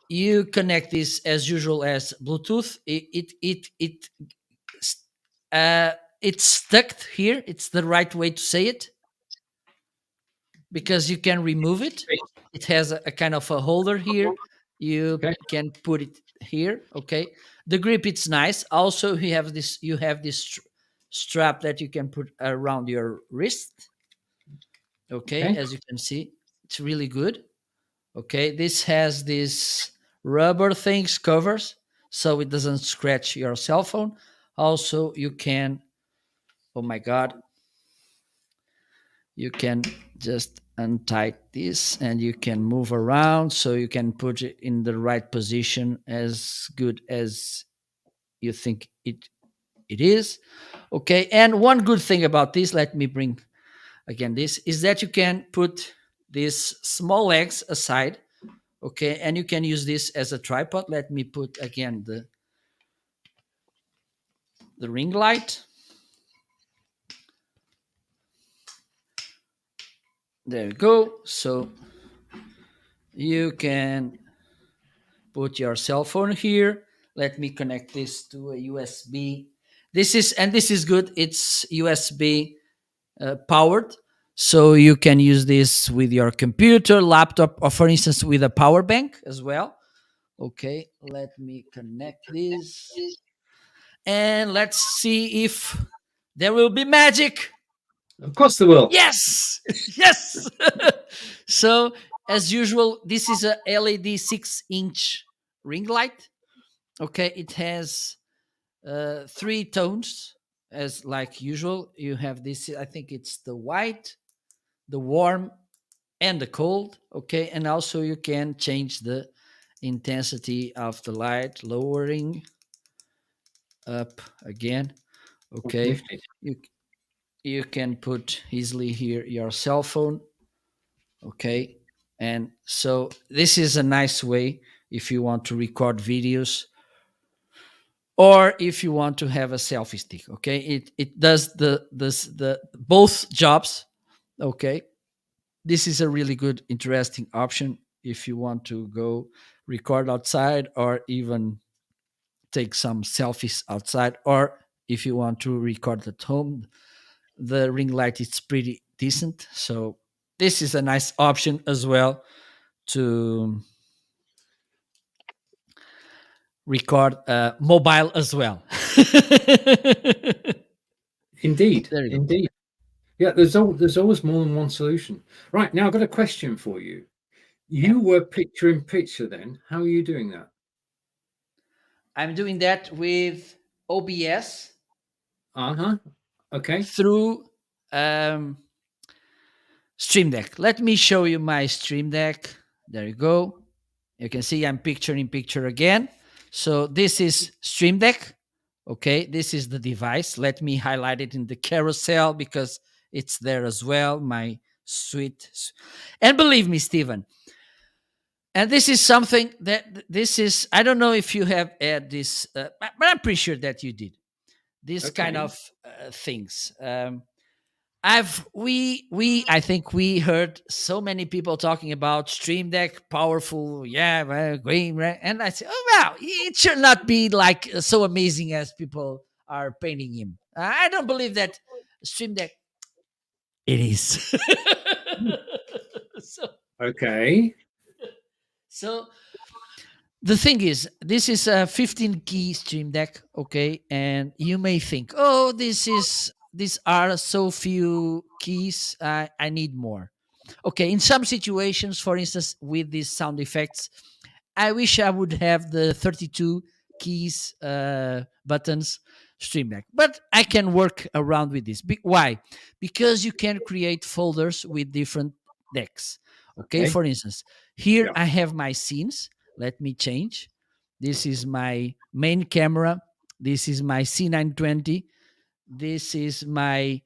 You connect this as usual as Bluetooth. Uh, it's stuck here. It's the right way to say it, because you can remove it. It has a kind of a holder here. You
Okay.
can put it here. Okay. The grip, it's nice. Also, you have this strap that you can put around your wrist. Okay,
Okay.
as you can see, it's really good. Okay, this has this rubber things covers, so it doesn't scratch your cell phone. Also, you can, oh my god, you can just untie this and you can move around, so you can put it in the right position as good as you think it is. Okay, and one good thing about this, let me bring again this, is that you can put these small legs aside. Okay, and you can use this as a tripod. Let me put again the ring light. There you go. So you can put your cell phone here. Let me connect this to a USB. This is good. It's USB powered, so you can use this with your computer, laptop, or for instance with a power bank as well. Okay, let me connect this, and let's see if there will be magic.
Of course they will.
Yes, yes. So as usual, this is a LED 6-inch ring light. Okay, it has three tones, as like usual. You have this, I think it's the white, the warm, and the cold. Okay, and also you can change the intensity of the light, lowering, up, again. Okay,
Nifty.
you can put easily here your cell phone. Okay, and so this is a nice way if you want to record videos, or if you want to have a selfie stick. Okay, it does the both jobs. Okay, this is a really good, interesting option if you want to go record outside, or even take some selfies outside, or if you want to record at home. the ring light is pretty decent. So this is a nice option as well to record mobile as well.
Indeed,
There you go.
indeed. Yeah, there's always more than one solution. Right, now I've got a question for you. You were picture in picture then. How are you doing that?
I'm doing that with OBS
Uh-huh. Okay.
through um, Stream Deck. Let me show you my Stream Deck. There you go. You can see I'm picture in picture again. So this is Stream Deck. Okay, this is the device. Let me highlight it in the carousel because it's there as well. My sweet. And believe me, Stephen, and this is something that this is, I don't know if you have had this, but I'm pretty sure that you did. This kind
Okay.
of things. I think we heard so many people talking about Stream Deck, powerful, green, right? And I said, oh wow, it should not be like so amazing as people are painting him. I don't believe that Stream Deck. It is. so,
Okay.
so the thing is, this is a 15 key Stream Deck, okay? And you may think, oh, these are so few keys. I need more. Okay, in some situations, for instance, with these sound effects, I wish I would have the 32 keys buttons Stream Deck, but I can work around with this. Why? Because you can create folders with different decks. Okay, for instance, here I have my scenes. Let me change. This is my main camera. This is my C920. This is my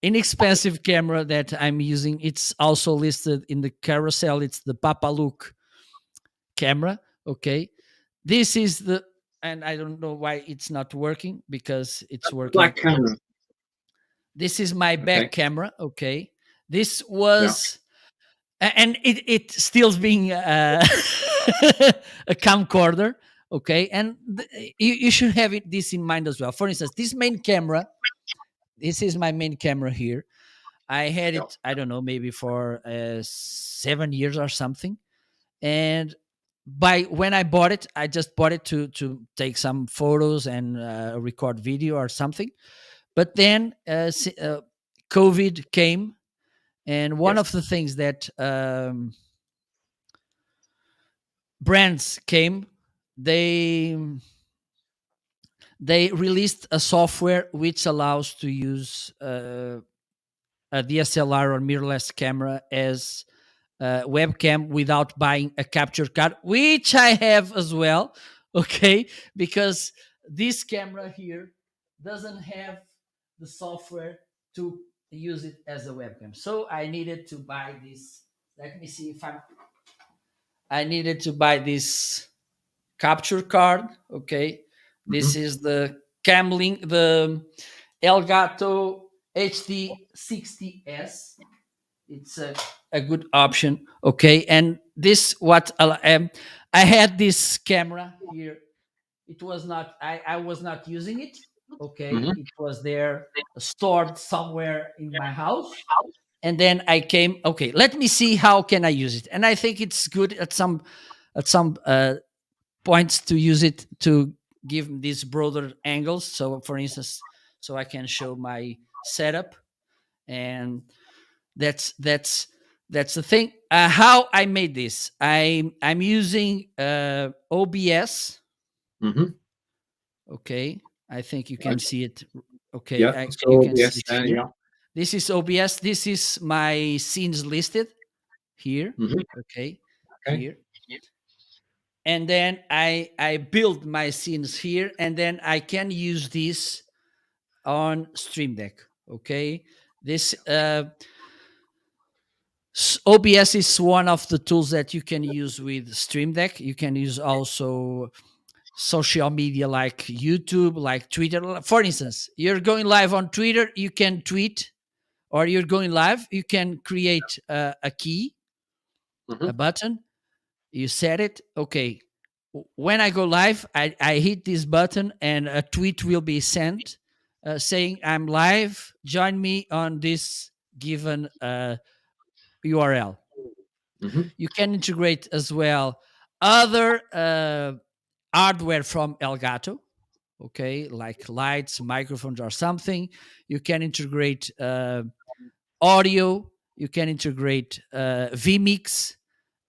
inexpensive camera that I'm using. It's also listed in the carousel. It's the Papalook camera. Okay. This is the, and I don't know why it's not working because it's working.
Black camera.
This is my back camera. Okay. This was, and it still's being a camcorder. Okay. And you should have this in mind as well. For instance, this main camera, this is my main camera here. I had it, I don't know, maybe for 7 years or something. And when I bought it, I just bought it to take some photos and record video or something. But then COVID came, and one of the things that brands came, they released a software which allows to use a DSLR or mirrorless camera as webcam without buying a capture card, which I have as well. Okay, because this camera here doesn't have the software to use it as a webcam. So I needed to buy this. Let me see if I needed to buy this capture card. Okay, this is the Camlink, the Elgato HD60S. It's a good option. Okay, and this I had this camera here. It was not, I was not using it. Okay, it was there stored somewhere in my house. And then I came, okay, let me see how can I use it. And I think it's good at some points to use it to give these broader angles. So for instance, so I can show my setup, and that's the thing. How I made this, I'm using OBS. Okay, I think you can see it. Okay, you can see it here. This is OBS. This is my scenes listed here. Okay, here. And then I build my scenes here, and then I can use this on Stream Deck. Okay, this OBS is one of the tools that you can use with Stream Deck. You can use also social media like YouTube, like Twitter. For instance, you're going live on Twitter, you can tweet, or you're going live, you can create a key, a button, you set it. Okay, when I go live, I hit this button and a tweet will be sent saying I'm live. Join me on this given URL. You can integrate as well other hardware from Elgato, okay, like lights, microphones, or something. You can integrate audio. You can integrate vMix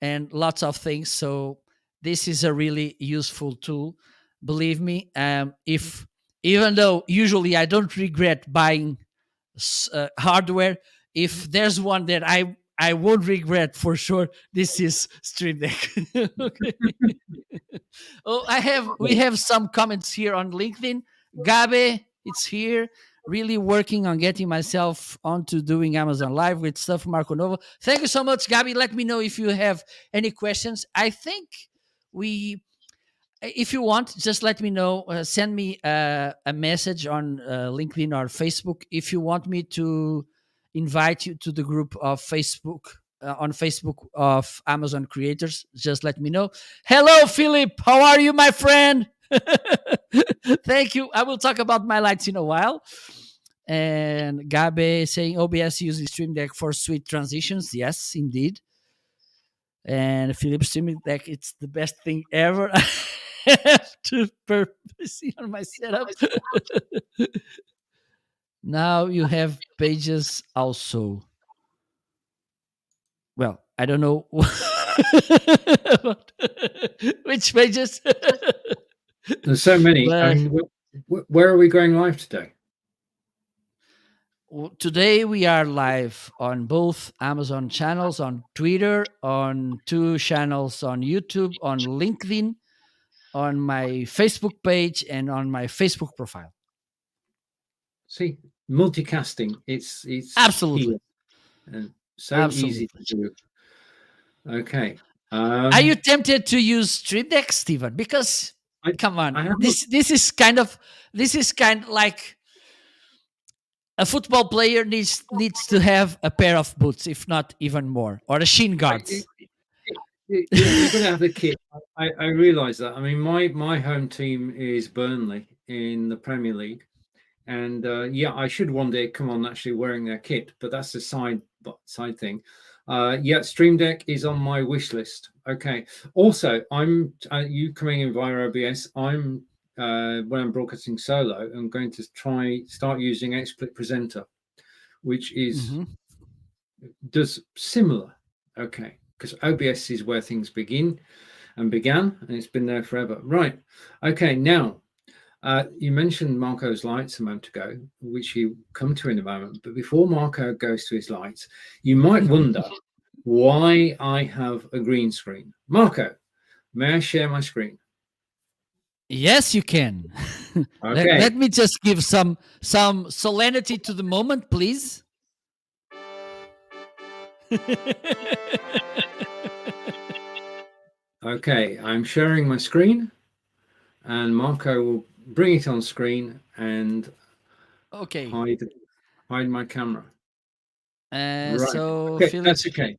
and lots of things. So this is a really useful tool. Believe me, if even though usually I don't regret buying hardware, if there's one that I won't regret for sure, this is Stream Deck. Okay. Oh, we have some comments here on LinkedIn. Gabe, it's here. Really working on getting myself onto doing Amazon Live with stuff, Marco Novo. Thank you so much, Gabi. Let me know if you have any questions. I think if you want, just let me know. Send me a message on LinkedIn or Facebook if you want me to invite you to the group of Facebook on Facebook of Amazon creators. Just let me know. Hello, Philip. How are you, my friend? Thank you. I will talk about my lights in a while. And Gabe saying OBS uses Stream Deck for sweet transitions. Yes, indeed. And Philip, Stream Deck, it's the best thing ever. I have to purpose on my setup. Now you have pages also. Well, I don't know which pages.
There's so many.
But
where are we going live today?
Today we are live on both Amazon channels, on Twitter, on 2 channels on YouTube, on LinkedIn, on my Facebook page, and on my Facebook profile.
See, multicasting. It's
absolutely
and so easy to do. Okay.
Are you tempted to use Stream Deck, Stephen? Because come on, this is kind of like a football player needs to have a pair of boots, if not even more, or a shin guards.
You're going to have the kit. I realize that. I mean, my home team is Burnley in the Premier League, and yeah, I should one day come on actually wearing their kit, but that's a side thing. Yeah, Stream Deck is on my wish list. Okay. Also, I'm you coming in via OBS. I'm when I'm broadcasting solo, I'm going to start using XSplit Presenter, which is does similar. Okay, because OBS is where things begin and began, and it's been there forever. Right. Okay. Now, you mentioned Marco's lights a moment ago, which you come to in a moment. But before Marco goes to his lights, you might wonder why I have a green screen. Marco, may I share my screen?
Yes, you can.
Okay.
Let me just give some solemnity to the moment, please.
Okay, I'm sharing my screen, and Marco will bring it on screen and hide my camera.
Right. So
okay, that's okay.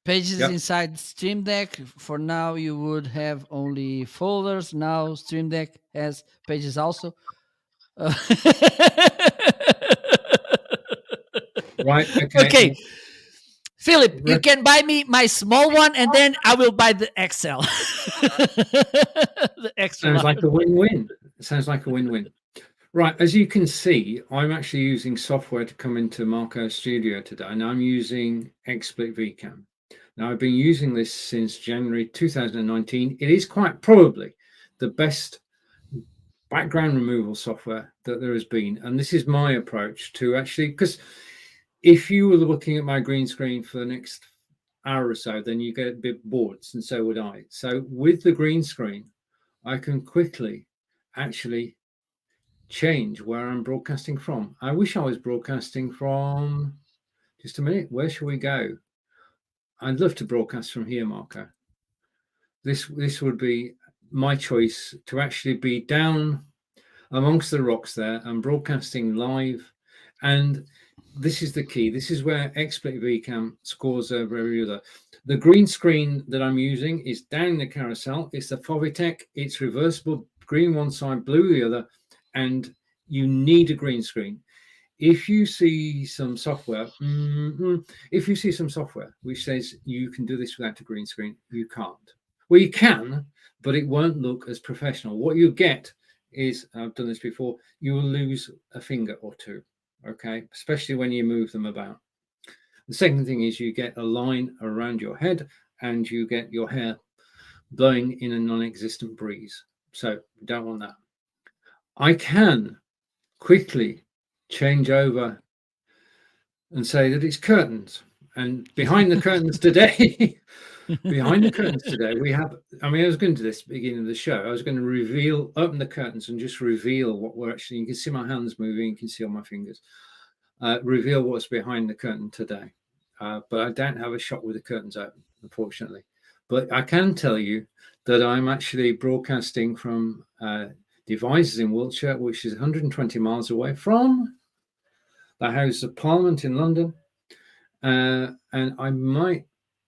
Pages inside Stream Deck. For now, you would have only folders. Now Stream Deck has pages also.
Right.
Okay. Philip, you can buy me my small one, and then I will buy the XL. The extra.
Sounds like a win-win. Sounds like a win-win. Right, as you can see, I'm actually using software to come into Marco's studio today, and I'm using XSplit VCam. Now, I've been using this since January 2019. It is quite probably the best background removal software that there has been. And this is my approach to actually, because if you were looking at my green screen for the next hour or so, then you get a bit bored, and so would I. So with the green screen, I can quickly actually change where I'm broadcasting from. I wish I was broadcasting from, just a minute, where shall we go? I'd love to broadcast from here, Marco. This would be my choice, to actually be down amongst the rocks there and broadcasting live. And this is the key. This is where XSplit VCam scores over every other. The green screen that I'm using is down the carousel. It's the Fovitec. It's reversible, green one side, blue the other. And You need a green screen. If you see some software, if you see some software which says you can do this without a green screen, you can't. Well, you can, but it won't look as professional. What you get is, I've done this before, you will lose a finger or two, okay, especially when you move them about. The second thing is you get a line around your head and you get your hair blowing in a non-existent breeze. So we don't want that. I can quickly change over and say that it's curtains. And behind the curtains today, behind the curtains today, we have, I mean, I was going to do this at the beginning of the show. I was going to open the curtains and just reveal what we're actually, you can see my hands moving, you can see all my fingers, reveal what's behind the curtain today. But I don't have a shot with the curtains open, unfortunately. But I can tell you that I'm actually broadcasting from Devizes in Wiltshire, which is 120 miles away from the House of Parliament in London. And I might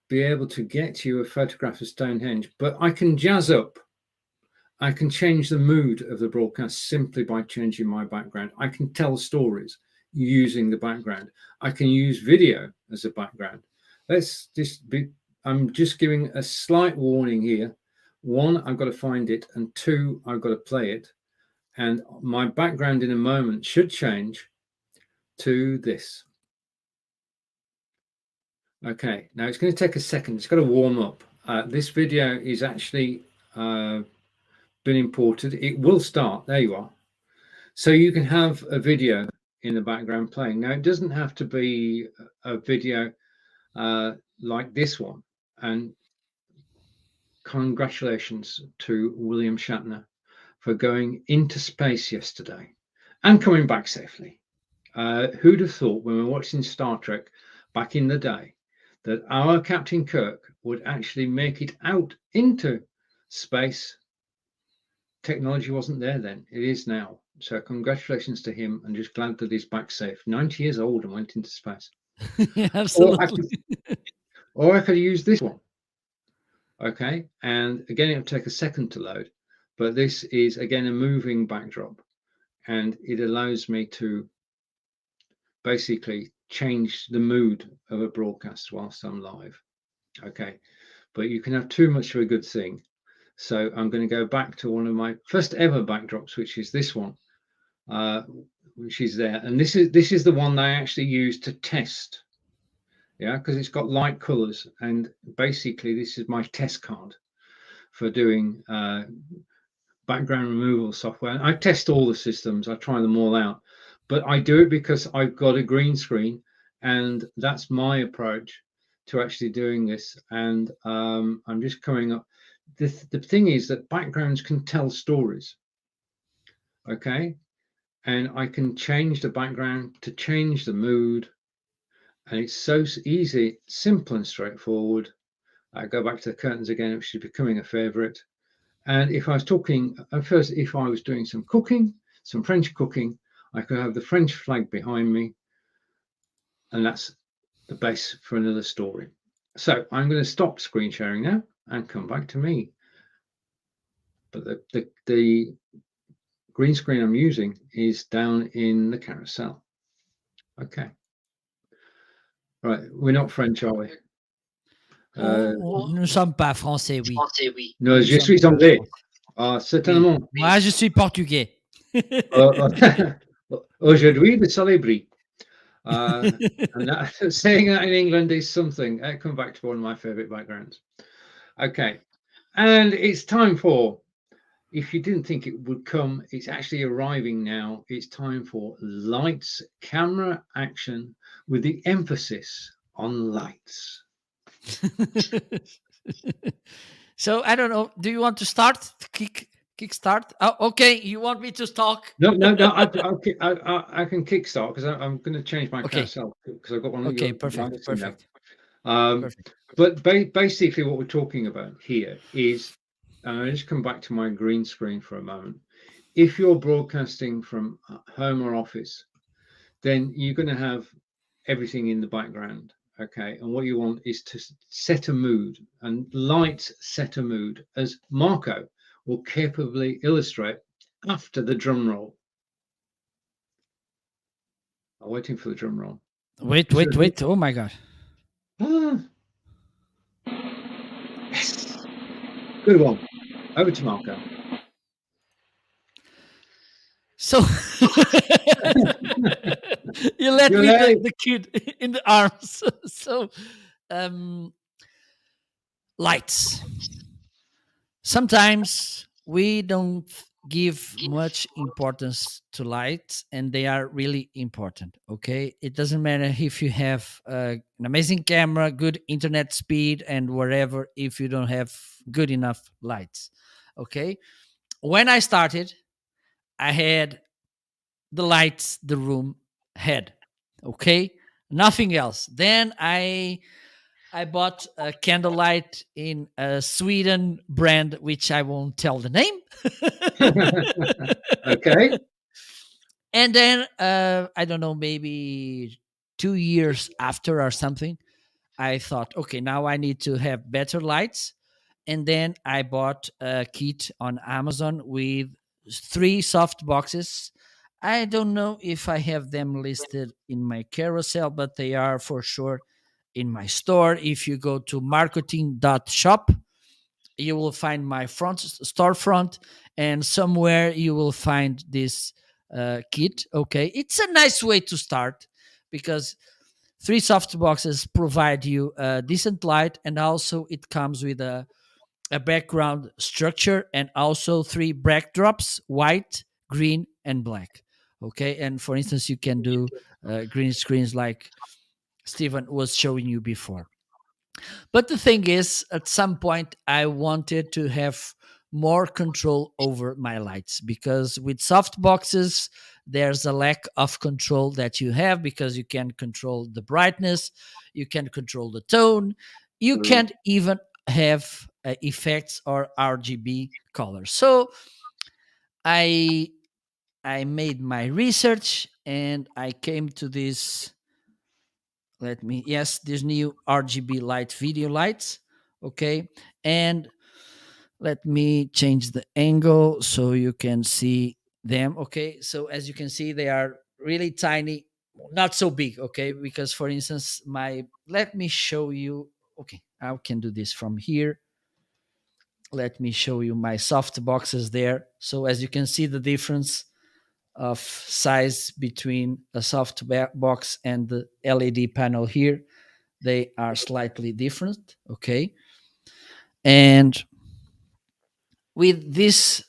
be able to get you a photograph of Stonehenge, but I can jazz up. I can change the mood of the broadcast simply by changing my background. I can tell stories using the background. I can use video as a background. I'm just giving a slight warning here. One, I've got to find it, and two, I've got to play it. And my background in a moment should change to this. Okay, now it's going to take a second. It's got to warm up. This video is actually been imported. It will start. There you are. So you can have a video in the background playing. Now, it doesn't have to be a video like this one. And congratulations to William Shatner for going into space yesterday and coming back safely. Who'd have thought when we were watching Star Trek back in the day that our Captain Kirk would actually make it out into space? Technology wasn't there then. It is now. So congratulations to him, and just glad that he's back safe. 90 years old and went into space.
Yeah, absolutely.
Or I could use this one. Okay, and again, it'll take a second to load, but this is again a moving backdrop, and it allows me to basically change the mood of a broadcast whilst I'm live. Okay, but you can have too much of a good thing. So I'm going to go back to one of my first ever backdrops, which is this one, which is there, and this is the one that I actually used to test. Yeah, because it's got light colors, and basically this is my test card for doing background removal software. I test all the systems, I try them all out, but I do it because I've got a green screen, and that's my approach to actually doing this. And I'm just coming up. The thing is that backgrounds can tell stories. Okay, and I can change the background to change the mood. And it's so easy, simple and straightforward. I go back to the curtains again, which is becoming a favorite. And if I was talking, first, if I was doing some cooking, some French cooking, I could have the French flag behind me. And that's the base for another story. So I'm going to stop screen sharing now and come back to me. But the green screen I'm using is down in the carousel. Okay. Right, we're not French, are we?
Nous ne sommes pas français, oui.
Non, je suis anglais. Ah, certainement.
Oui. Moi, je suis portugais.
Aujourd'hui, the soleil brille. And saying that in England is something. I come back to one of my favorite backgrounds. Okay, and it's time for, if you didn't think it would come, it's actually arriving now. It's time for lights, camera, action, with the emphasis on lights.
So I don't know. Do you want to start? Kick start? Oh, okay. You want me to talk?
No. I can kick start because I'm going to change my carousel because I've got one.
Okay, perfect.
But basically, what we're talking about here is, and I just come back to my green screen for a moment. If you're broadcasting from home or office, then you're going to have everything in the background. Okay, and what you want is to set a mood, and lights set a mood, as Marco will capably illustrate after the drum roll. I'm waiting for the drum roll.
Wait,
Is
wait,
there-
wait. Oh my God.
Ah, yes. Good one. Over to Marco.
So you let
You're
me
there.
the kid in the arms. So um, lights. Sometimes we don't give much importance to lights, and they are really important. Okay, it doesn't matter if you have an amazing camera, good internet speed, and whatever, if you don't have good enough lights. Okay, when I started, I had the lights the room had. Okay, nothing else. Then I bought a candlelight in a Sweden brand, which I won't tell the name.
Okay.
And then I don't know, maybe 2 years after or something, I thought, okay, now I need to have better lights. And then I bought a kit on Amazon with three soft boxes. I don't know if I have them listed in my carousel, but they are for sure in my store. If you go to marketing.shop, you will find my front storefront, and somewhere you will find this kit. Okay, it's a nice way to start because three soft boxes provide you a decent light, and also it comes with a background structure and also three backdrops: white, green, and black. Okay, and for instance, you can do green screens like Stephen was showing you before. But the thing is, at some point, I wanted to have more control over my lights because with soft boxes, there's a lack of control that you have because you can control the brightness, you can control the tone, you can't even have effects or RGB colors. So I I made my research and I came to this. Let me, yes, this new RGB light video lights. Okay, and let me change the angle so you can see them. Okay, so as you can see, they are really tiny, not so big. Okay, because for instance, let me show you. Okay, I can do this from here. Let me show you my soft boxes there. So as you can see, the difference of size between a soft box and the LED panel here, they are slightly different. Okay, and with these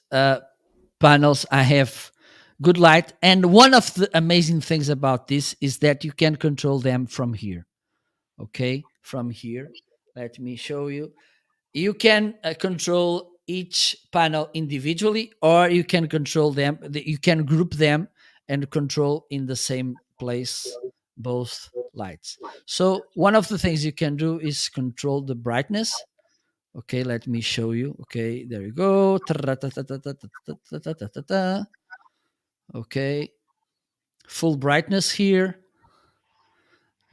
panels, I have good light, and one of the amazing things about this is that you can control them from here. Okay, from here, let me show you. You can control each panel individually, or you can control them, you can group them and control in the same place both lights. So one of the things you can do is control the brightness. Okay, let me show you. Okay, there you go. Okay, full brightness here.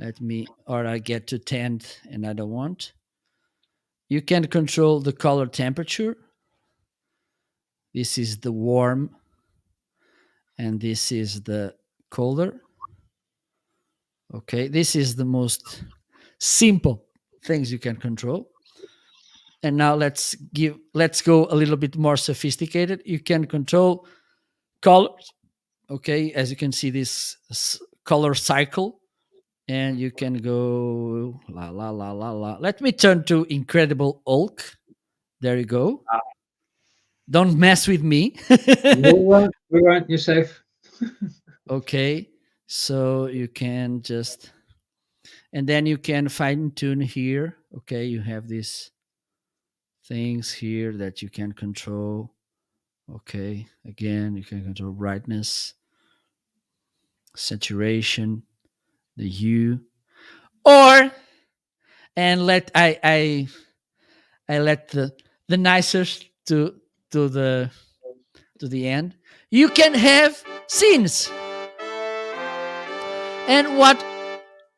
Let me, or I get to 10 and I don't want. You can control the color temperature. This is the warm and this is the colder. Okay, this is the most simple things you can control. And now let's go a little bit more sophisticated. You can control colors. Okay, as you can see, this color cycle, and you can go la la la la la. Let me turn to Incredible Hulk. There you go. Don't mess with me.
We won't. You're safe.
Okay, so you can just, and then you can fine tune here. Okay, you have these things here that you can control. Okay, again, you can control brightness, saturation, the hue, or, and I let the nicest to the to the end. You can have scenes. And what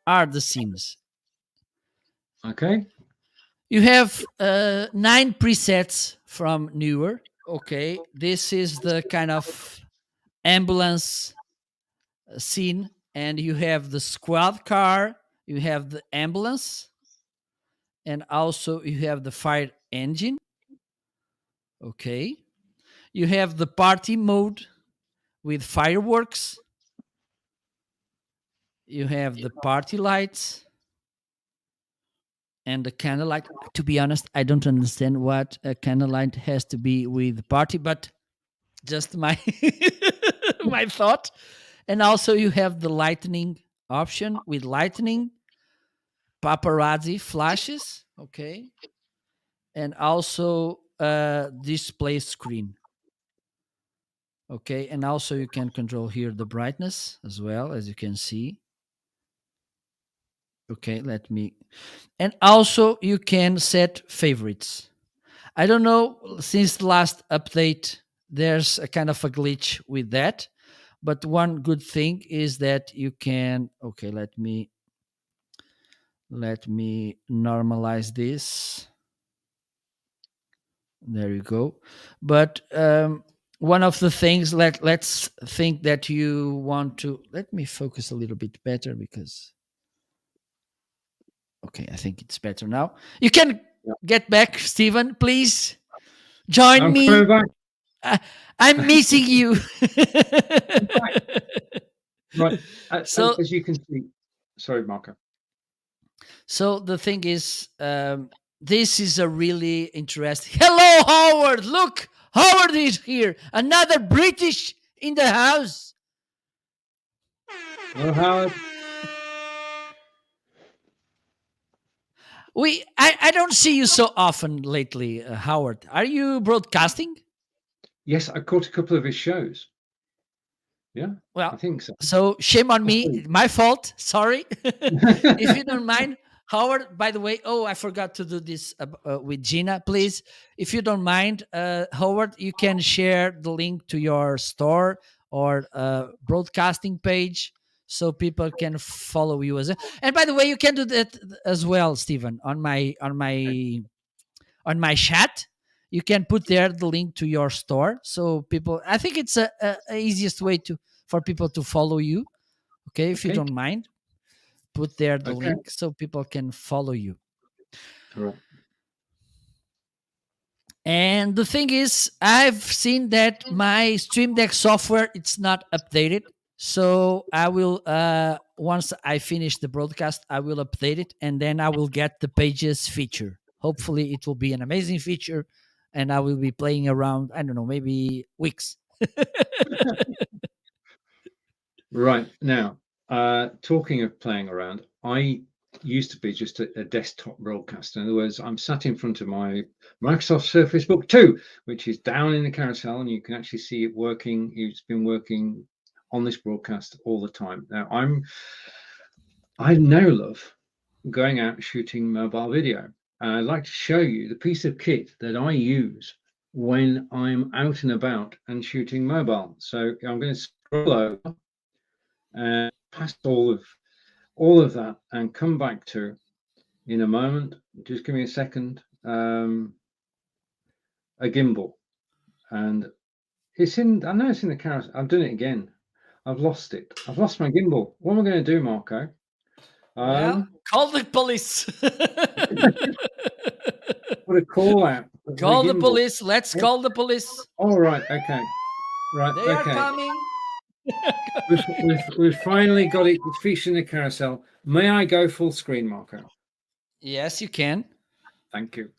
are the scenes?
Okay.
You have 9 presets from Newer. Okay, this is the kind of ambulance scene, and you have the squad car, you have the ambulance, and also you have the fire engine. Okay. You have the party mode with fireworks. You have the party lights and the candlelight. To be honest, I don't understand what a candlelight has to be with the party, but just my my thought. And also you have the lightning option with lightning, paparazzi flashes, okay, and also display screen. Okay, and also you can control here the brightness as well, as you can see. Okay, let me, and also you can set favorites. I don't know, since the last update there's a kind of a glitch with that, but one good thing is that you can, okay, let me normalize this. There you go. But one of the things, let's think that you want to, let me focus a little bit better, because okay, I think it's better now. You can get back, Stephen, please join
I'm
me.
coming back.
I'm missing you.
Right.
So
As you can see, sorry, Marco.
so the thing is, this is a really interesting. Hello, Howard. Look, Howard is here. Another British in the house.
Hello, Howard.
I don't see you so often lately, Howard. Are you broadcasting?
Yes, I caught a couple of his shows. Yeah, I
Well,
think so.
so shame on me.
Possibly.
My fault. Sorry. If you don't mind, Howard, by the way, oh, I forgot to do this with Gina, please. If you don't mind, Howard, you can share the link to your store or broadcasting page so people can follow you as well. And by the way, you can do that as well, Stephen, on my chat. You can put there the link to your store, so people, I think it's a easiest way to for people to follow you. Okay, if you
Okay.
don't mind, put there the
Okay.
link so people can follow you.
All right.
And the thing is, I've seen that my Stream Deck software, it's not updated. So I will, once I finish the broadcast, I will update it, and then I will get the pages feature. Hopefully it will be an amazing feature, and I will be playing around, I don't know, maybe weeks.
Right. Now, talking of playing around, I used to be just a desktop broadcaster. In other words, I'm sat in front of my Microsoft Surface Book 2, which is down in the carousel, and you can actually see it working. It's been working on this broadcast all the time. Now, I now love going out shooting mobile video. And I'd like to show you the piece of kit that I use when I'm out and about and shooting mobile. So I'm going to scroll over and past all of that and come back to in a moment. Just give me a second. A gimbal, and it's in. I know it's in the carousel. I've done it again. I've lost it. I've lost my gimbal. What am I going to do, Marco?
Well, call the police.
Put a call out.
Call the police. Let's call the police.
All right. Okay. Right.
They are
Okay.
coming.
We've finally got it featured in the carousel. May I go full screen, Marco?
Yes, you can.
Thank you.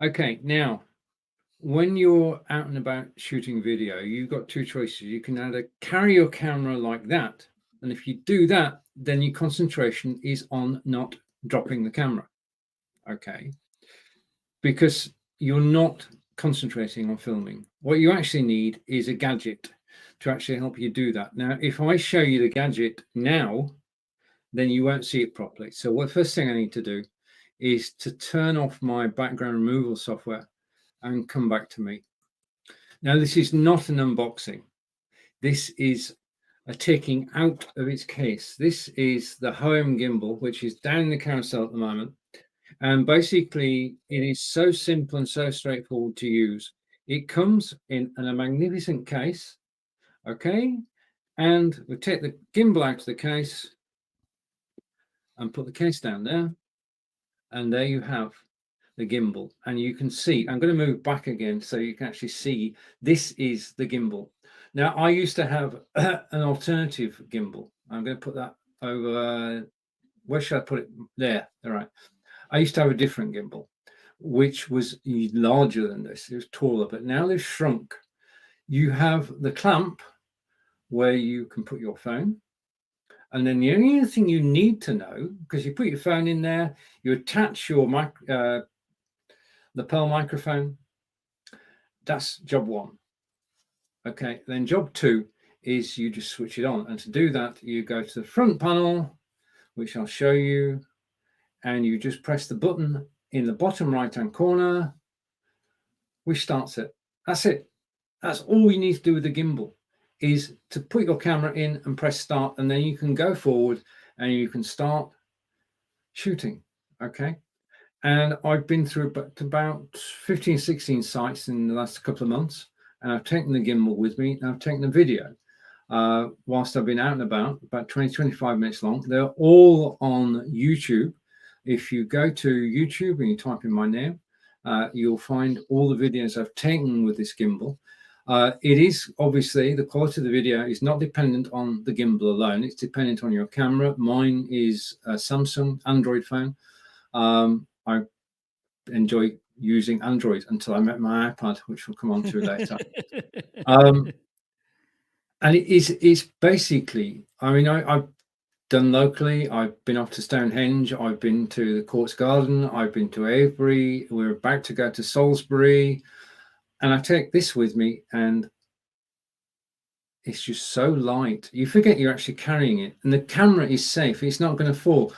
Okay. Now, when you're out and about shooting video, you've got two choices. You can either carry your camera like that, and if you do that, then your concentration is on not dropping the camera. Okay. Because you're not concentrating on filming. What you actually need is a gadget to actually help you do that. Now, if I show you the gadget now, then you won't see it properly. So what first thing I need to do is to turn off my background removal software and come back to me. Now, this is not an unboxing. This is a taking out of its case. This is the Hohem gimbal, which is down in the carousel at the moment. And basically, it is so simple and so straightforward to use. It comes in a magnificent case, okay? And we take the gimbal out of the case and put the case down there. And there you have the gimbal. And you can see, I'm going to move back again so you can actually see this is the gimbal. Now, I used to have an alternative gimbal. I'm going to put that over, where should I put it? There, all right. I used to have a different gimbal, which was larger than this. It was taller, but now they've shrunk. You have the clamp where you can put your phone. And then the only thing you need to know, because you put your phone in there, you attach your the Pearl microphone. That's job one. Okay, then job two is you just switch it on. And to do that, you go to the front panel, which I'll show you, and you just press the button in the bottom right-hand corner, which starts it. That's it. That's all you need to do with the gimbal, is to put your camera in and press start, and then you can go forward and you can start shooting. Okay. And I've been through about 15, 16 sites in the last couple of months, and I've taken the gimbal with me and I've taken the video whilst I've been out and about 20, 25 minutes long. They're all on YouTube. If you go to YouTube and you type in my name, you'll find all the videos I've taken with this gimbal. It is obviously, the quality of the video is not dependent on the gimbal alone. It's dependent on your camera. Mine is a Samsung Android phone. I enjoy using Android until I met my iPad, which we'll come on to later. And it's basically, I mean, I've done locally. I've been off to Stonehenge. I've been to the Courts Garden. I've been to Avebury. We're about to go to Salisbury. And I take this with me, and it's just so light. You forget you're actually carrying it, and the camera is safe. It's not going to fall.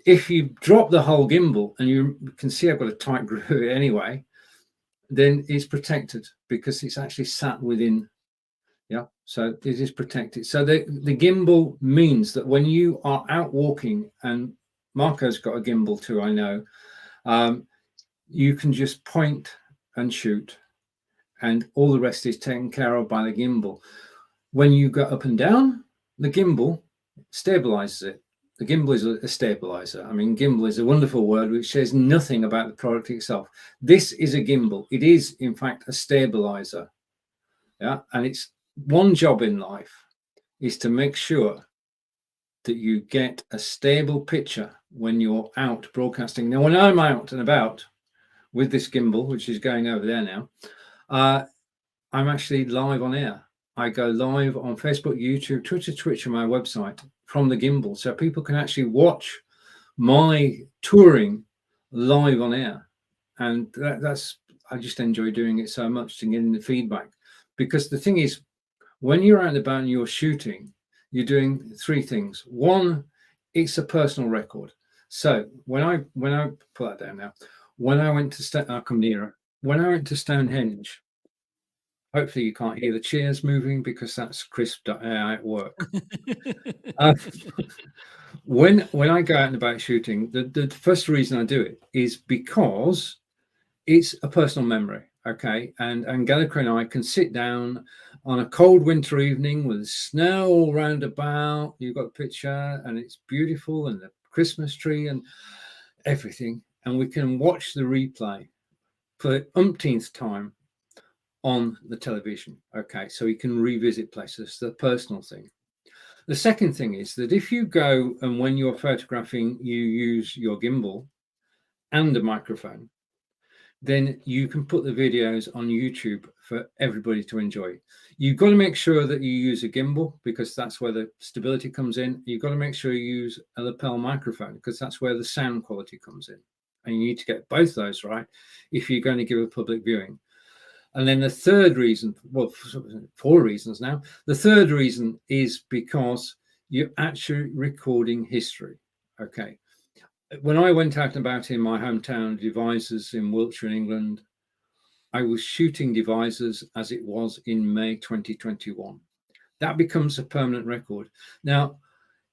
If you drop the whole gimbal, and you can see I've got a tight grip anyway, then it's protected because it's actually sat within. Yeah, so it is protected. So the gimbal means that when you are out walking, and Marco's got a gimbal too, I know, you can just point and shoot, and all the rest is taken care of by the gimbal. When you go up and down, the gimbal stabilizes it. The gimbal is a stabilizer. I mean, gimbal is a wonderful word which says nothing about the product itself. This is a gimbal. It is, in fact, a stabilizer. Yeah, and its one job in life is to make sure that you get a stable picture when you're out broadcasting. Now, when I'm out and about with this gimbal, which is going over there now, I'm actually live on air. I go live on Facebook, YouTube, Twitter, Twitch, and my website from the gimbal, so people can actually watch my touring live on air. And that's, I just enjoy doing it so much, to getting the feedback. Because the thing is, when you're out and about and you're shooting, you're doing three things. One, it's a personal record. So when I put that down now, when I went to I'll come nearer. When I went to Stonehenge, hopefully you can't hear the chairs moving because that's Crisp.ai at work. When I go out and about shooting, the first reason I do it is because it's a personal memory. Okay, and Angelica and I can sit down on a cold winter evening with snow all round about. You've got a picture, and it's beautiful, and the Christmas tree and everything, and we can watch the replay for the umpteenth time on the television. Okay, so you can revisit places, the personal thing. The second thing is that if you go and when you're photographing, you use your gimbal and a microphone, then you can put the videos on YouTube for everybody to enjoy. You've got to make sure that you use a gimbal because that's where the stability comes in. You've got to make sure you use a lapel microphone because that's where the sound quality comes in. And you need to get both those right if you're going to give a public viewing. And then the third reason, well, 4 reasons now. The third reason is because you're actually recording history. Okay. When I went out and about in my hometown, Devizes in Wiltshire, England, I was shooting Devizes as it was in May 2021. That becomes a permanent record. Now,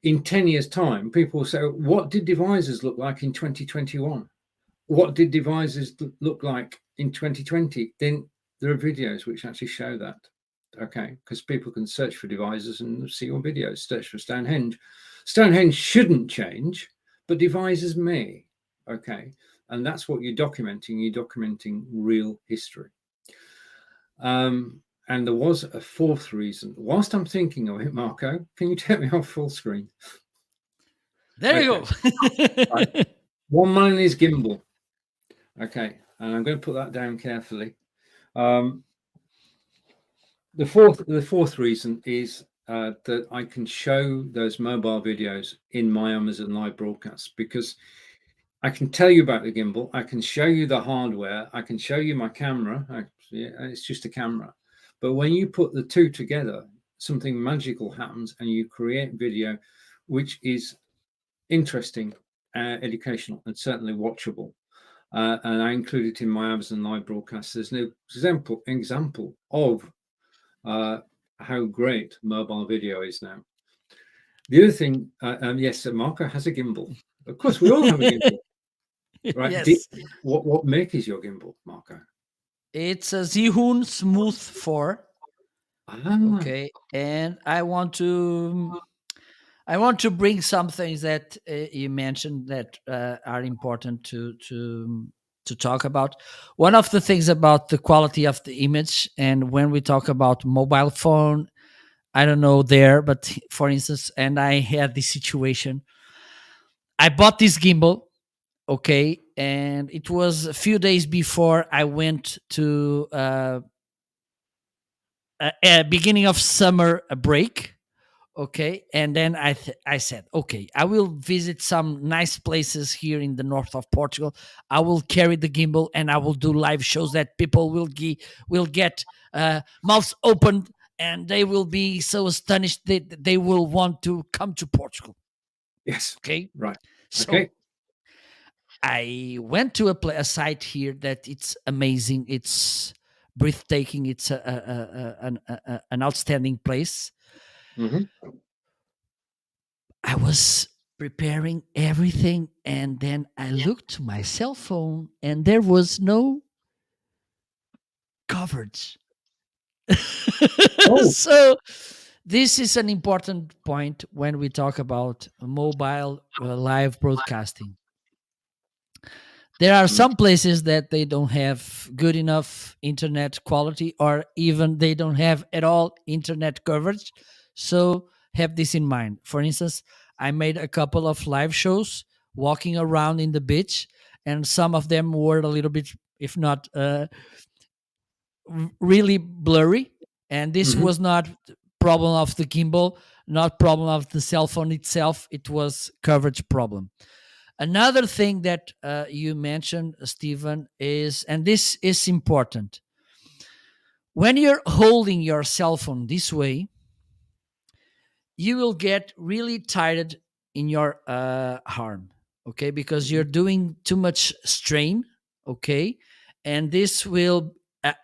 in 10 years' time, people will say, what did Devizes look like in 2021? What did Devizes look like in 2020? Then there are videos which actually show that. Okay, because people can search for devices and see your videos. Search for Stonehenge. Stonehenge shouldn't change, but devices may. Okay, and that's what you're documenting. You're documenting real history. And there was a fourth reason. Whilst I'm thinking of it, Marco, can you take me off full screen?
There you go.
Right. One man is gimbal. Okay, and I'm going to put that down carefully. The fourth reason is that I can show those mobile videos in my Amazon Live broadcast, because I can tell you about the gimbal, I can show you the hardware, I can show you my camera. It's just a camera. But when you put the two together, something magical happens and you create video which is interesting, educational, and certainly watchable. And I include it in my Amazon Live broadcast. There's an example of how great mobile video is now. The other thing, yes, Marco has a gimbal. Of course, we all have a gimbal, right?
Yes.
What make is your gimbal, Marco?
It's a Zhihun Smooth 4. Okay, and I want to bring some things that you mentioned that are important to talk about. One of the things about the quality of the image, and when we talk about mobile phone, I don't know there, but for instance, and I had this situation. I bought this gimbal, okay, and it was a few days before I went to beginning of summer break, okay, and then I said, okay, I will visit some nice places here in the north of Portugal. I will carry the gimbal and I will do live shows that people will get mouths open, and they will be so astonished that they will want to come to Portugal.
Yes.
Okay.
Right.
So
okay.
I went to a site here that it's amazing. It's breathtaking. It's an outstanding place.
Mm-hmm.
I was preparing everything, and then I looked to my cell phone and there was no coverage. So this is an important point when we talk about mobile live broadcasting. There are some places that they don't have good enough internet quality, or even they don't have at all internet coverage. So have this in mind. For instance, I made a couple of live shows walking around in the beach, and some of them were a little bit, if not really blurry. And this was not problem of the gimbal, not problem of the cell phone itself. It was coverage problem. Another thing that you mentioned, Stephen, is, and this is important, when you're holding your cell phone this way, you will get really tired in your arm, okay, because you're doing too much strain, okay, and this will,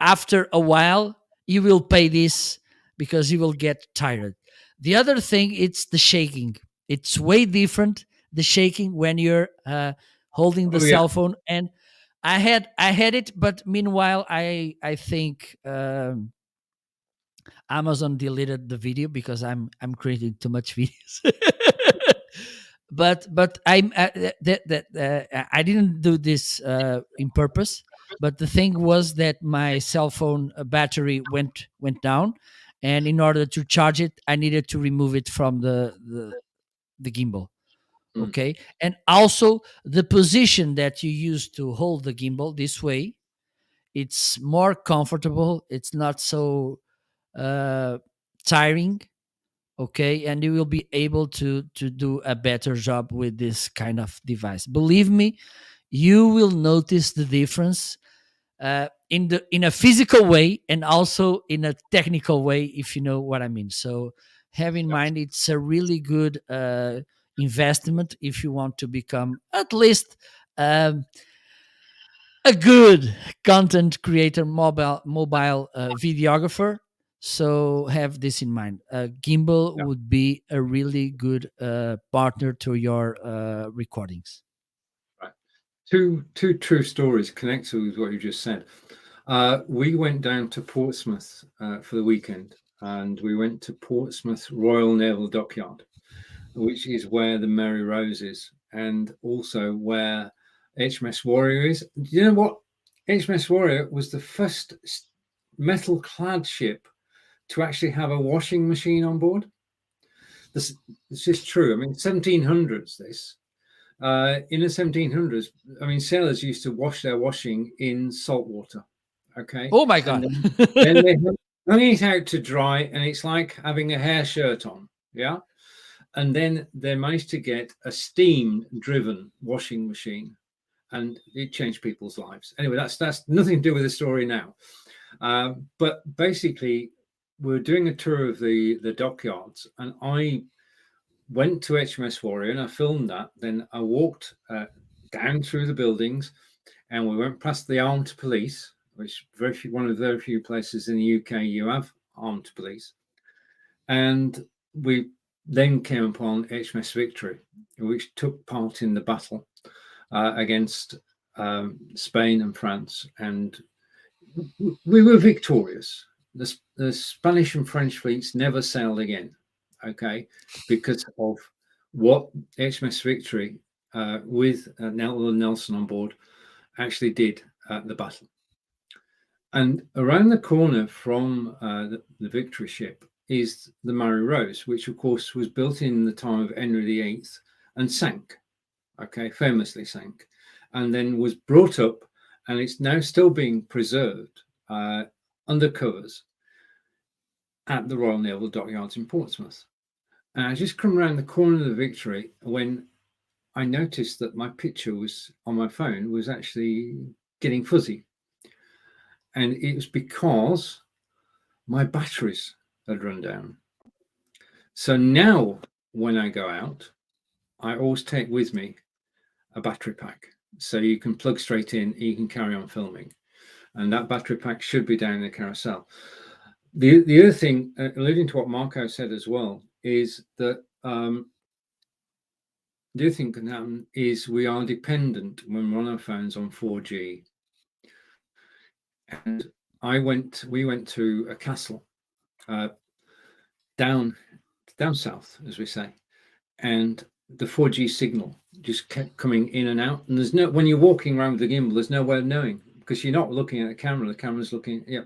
after a while, you will pay this because you will get tired. The other thing, it's the shaking. It's way different, the shaking, when you're holding the cell phone. And I had it, but meanwhile, I think Amazon deleted the video because I'm creating too much videos. but I'm I didn't do this in purpose. But the thing was that my cell phone battery went down, and in order to charge it, I needed to remove it from the gimbal. Okay, and also the position that you use to hold the gimbal this way, it's more comfortable. It's not so tiring, okay, and you will be able to do a better job with this kind of device. Believe me, you will notice the difference in a physical way and also in a technical way, if you know what I mean. So have in mind, it's a really good investment if you want to become at least a good content creator, mobile videographer. So have this in mind. Gimbal would be a really good partner to your recordings.
Right. Two true stories connected with what you just said. We went down to Portsmouth for the weekend, and we went to Portsmouth Royal Naval Dockyard, which is where the Mary Rose is, and also where HMS Warrior is. Do you know what? HMS Warrior was the first metal-clad ship to actually have a washing machine on board. This is true. I mean, 1700s. This in the 1700s. I mean, sailors used to wash their washing in salt water. Okay.
Oh my God.
Then they hung it out to dry, and it's like having a hair shirt on. Yeah. And then they managed to get a steam-driven washing machine, and it changed people's lives. Anyway, that's nothing to do with the story now. But basically, we're doing a tour of the dockyards, and I went to HMS Warrior and I filmed that. Then I walked down through the buildings, and we went past the armed police, which one of the very few places in the UK you have armed police. And we then came upon HMS Victory, which took part in the battle against Spain and France, and we were victorious. The Spanish and French fleets never sailed again, okay, because of what HMS Victory with Nelson on board actually did at the battle. And around the corner from the Victory ship is the Mary Rose, which of course was built in the time of Henry VIII and sank, okay, famously sank, and then was brought up, and it's now still being preserved under covers at the Royal Naval Dockyards in Portsmouth. And I just come around the corner of the Victory when I noticed that my picture was on my phone was actually getting fuzzy. And it was because my batteries had run down. So now when I go out, I always take with me a battery pack. So you can plug straight in, you can carry on filming. And that battery pack should be down in the carousel. The other thing, alluding to what Marco said as well, is that the other thing can happen is we are dependent when we're on our phones on 4G. And we went to a castle down south, as we say, and the 4G signal just kept coming in and out. And there's no, when you're walking around with the gimbal, there's no way of knowing because you're not looking at the camera. The camera's looking, yeah.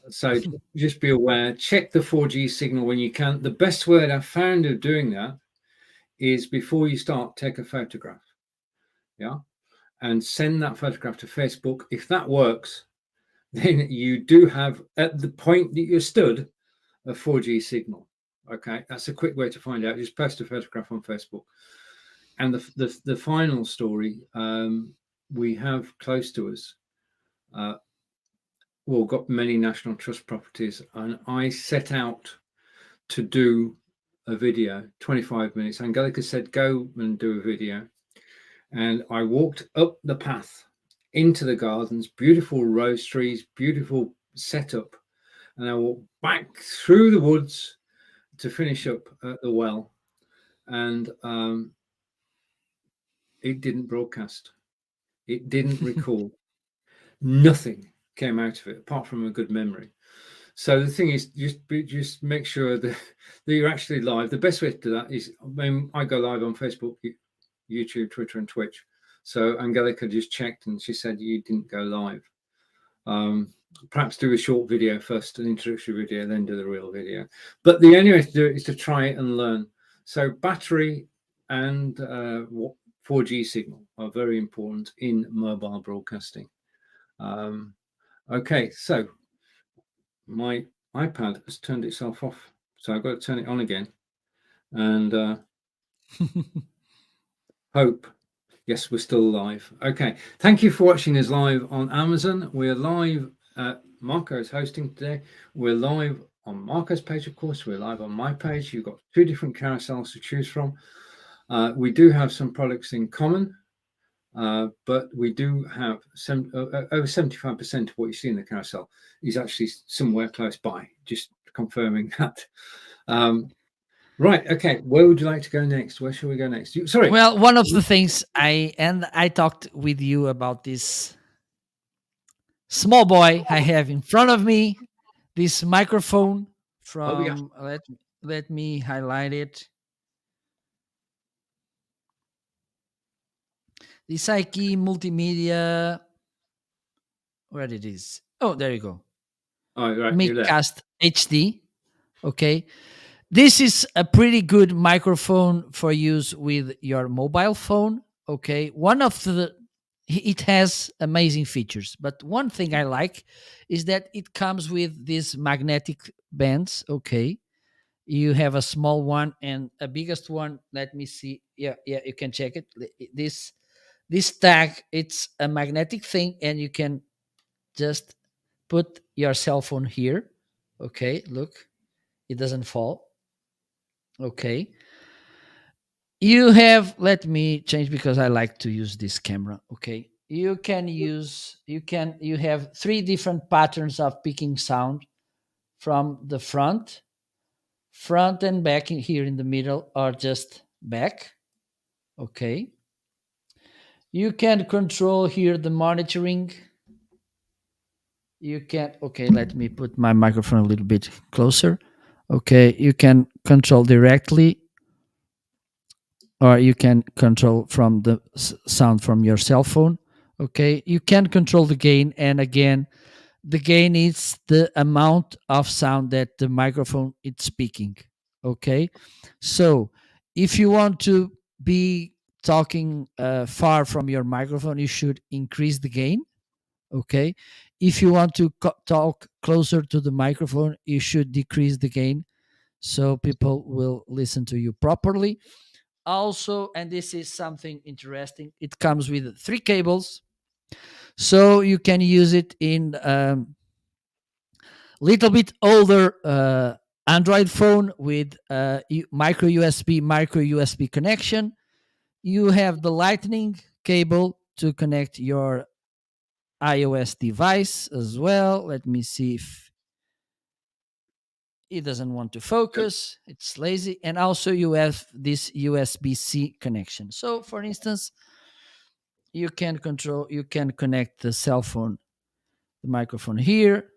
So just be aware, check the 4G signal when you can. The best way I've found of doing that is before you start, take a photograph. Yeah. And send that photograph to Facebook. If that works, then you do have, at the point that you're stood, a 4G signal. Okay, that's a quick way to find out. Just post a photograph on Facebook. And the final story, we have close to us, got many National Trust properties, and I set out to do a video, 25 minutes. Angelica said, go and do a video. And I walked up the path into the gardens, beautiful rose trees, beautiful setup. And I walked back through the woods to finish up at the well. And it didn't broadcast. It didn't record. Nothing came out of it apart from a good memory. So the thing is, just make sure that you're actually live. The best way to do that is when I go live on Facebook, YouTube, Twitter, and Twitch. So Angelica just checked and she said you didn't go live. Perhaps do a short video first, an introductory video, then do the real video. But the only way to do it is to try it and learn. So battery and 4G signal are very important in mobile broadcasting. Okay, so my iPad has turned itself off. So I've got to turn it on again. And hope. Yes, we're still live. Okay. Thank you for watching us live on Amazon. We're live. Marco's hosting today. We're live on Marco's page, of course. We're live on my page. You've got two different carousels to choose from. We do have some products in common, but we do have over 75% of what you see in the carousel is actually somewhere close by. Just confirming that. Right. Okay. Where would you like to go next? Where should we go next? Sorry.
Well, one of the things I talked with you about this small boy I have in front of me. This microphone
Oh yeah.
from let me highlight it. This IKEA multimedia, where it is. Oh, there you go.
Oh right, you're there.
Micast HD. Okay. This is a pretty good microphone for use with your mobile phone. Okay. One of the it has amazing features, but one thing I like is that it comes with these magnetic bands. Okay. You have a small one and a biggest one. Let me see. Yeah, yeah, you can check it. This tag, it's a magnetic thing, and you can just put your cell phone here. Okay, look, it doesn't fall. Okay, you have, let me change because I like to use this camera. Okay, you have three different patterns of picking sound from the front and back in here in the middle, or just back. Okay, you can control here the monitoring. You can, okay, let me put my microphone a little bit closer. Okay, you can control directly, or you can control from the sound from your cell phone. Okay, you can control the gain, and again, the gain is the amount of sound that the microphone is speaking. Okay, so if you want to be talking far from your microphone, you should increase the gain. Okay, if you want to talk closer to the microphone, you should decrease the gain so people will listen to you properly. Also, and this is something interesting, it comes with three cables, so you can use it in little bit older Android phone with micro USB connection. You have the lightning cable to connect your iOS device as well. Let me see if it doesn't want to focus, it's lazy. And also you have this USB-C connection. So for instance, you can connect the cell phone, the microphone here,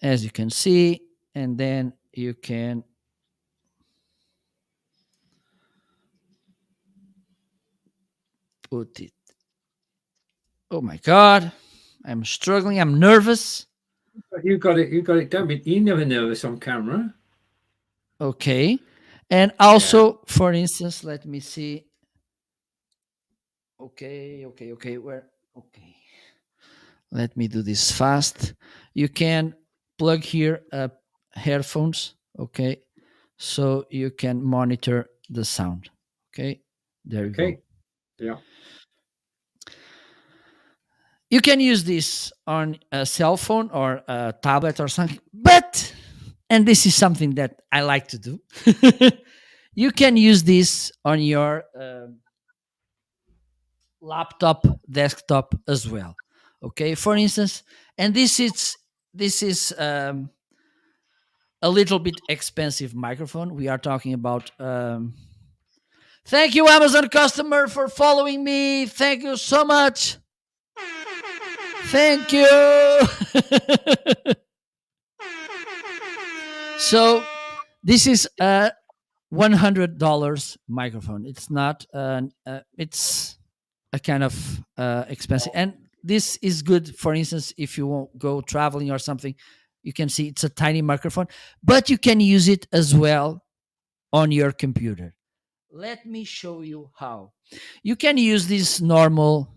as you can see, and then you can put it. Oh my god, I'm struggling, I'm nervous.
You got it. You got it. Don't be. You never nervous on camera.
Okay, and
Yeah.
also for instance, let me see. Okay, where? Okay, let me do this fast. You can plug here headphones. Okay, so you can monitor the sound. Okay, there you go.
Okay. Yeah.
You can use this on a cell phone or a tablet or something, but, and this is something that I like to do, you can use this on your laptop, desktop as well. Okay, for instance, and this is a little bit expensive microphone. We are talking about. Thank you, Amazon customer, for following me. Thank you so much. Thank you. So this is a $100 microphone. It's not. It's a kind of expensive, and this is good. For instance, if you won't go traveling or something, you can see it's a tiny microphone, but you can use it as well on your computer. Let me show you how. You can use this normal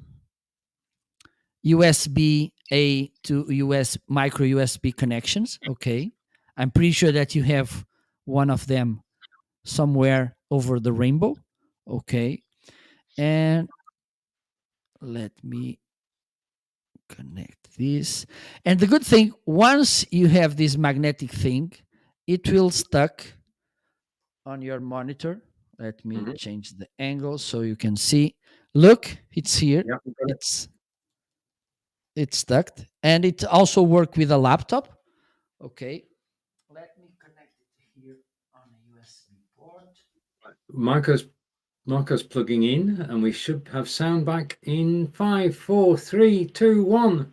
USB A to US micro USB connections. Okay, I'm pretty sure that you have one of them somewhere over the rainbow. Okay, and let me connect this. And the good thing, once you have this magnetic thing, it will stuck on your monitor. Let me
Mhm.
change the angle so you can see. Look, it's here.
Yeah. You got it.
It's it's stuck, and it also work with a laptop. Okay, let me connect it here on a USB port.
Micro's Marco's plugging in, and we should have sound back in 5, 4, 3, 2, 1.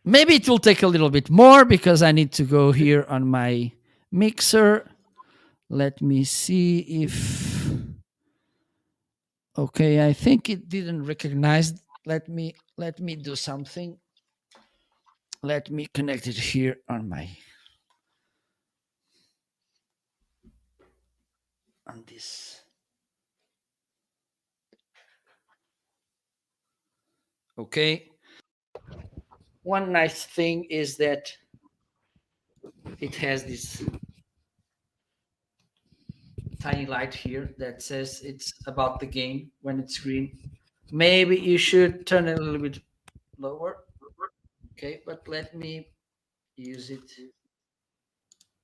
Maybe it will take a little bit more because I need to go here on my mixer. Let me see if... Okay, I think it didn't recognize. Let me do something. Let me connect it here on this. Okay. One nice thing is that it has this tiny light here that says it's about the game when it's green. Maybe you should turn it a little bit lower. Okay, but let me use it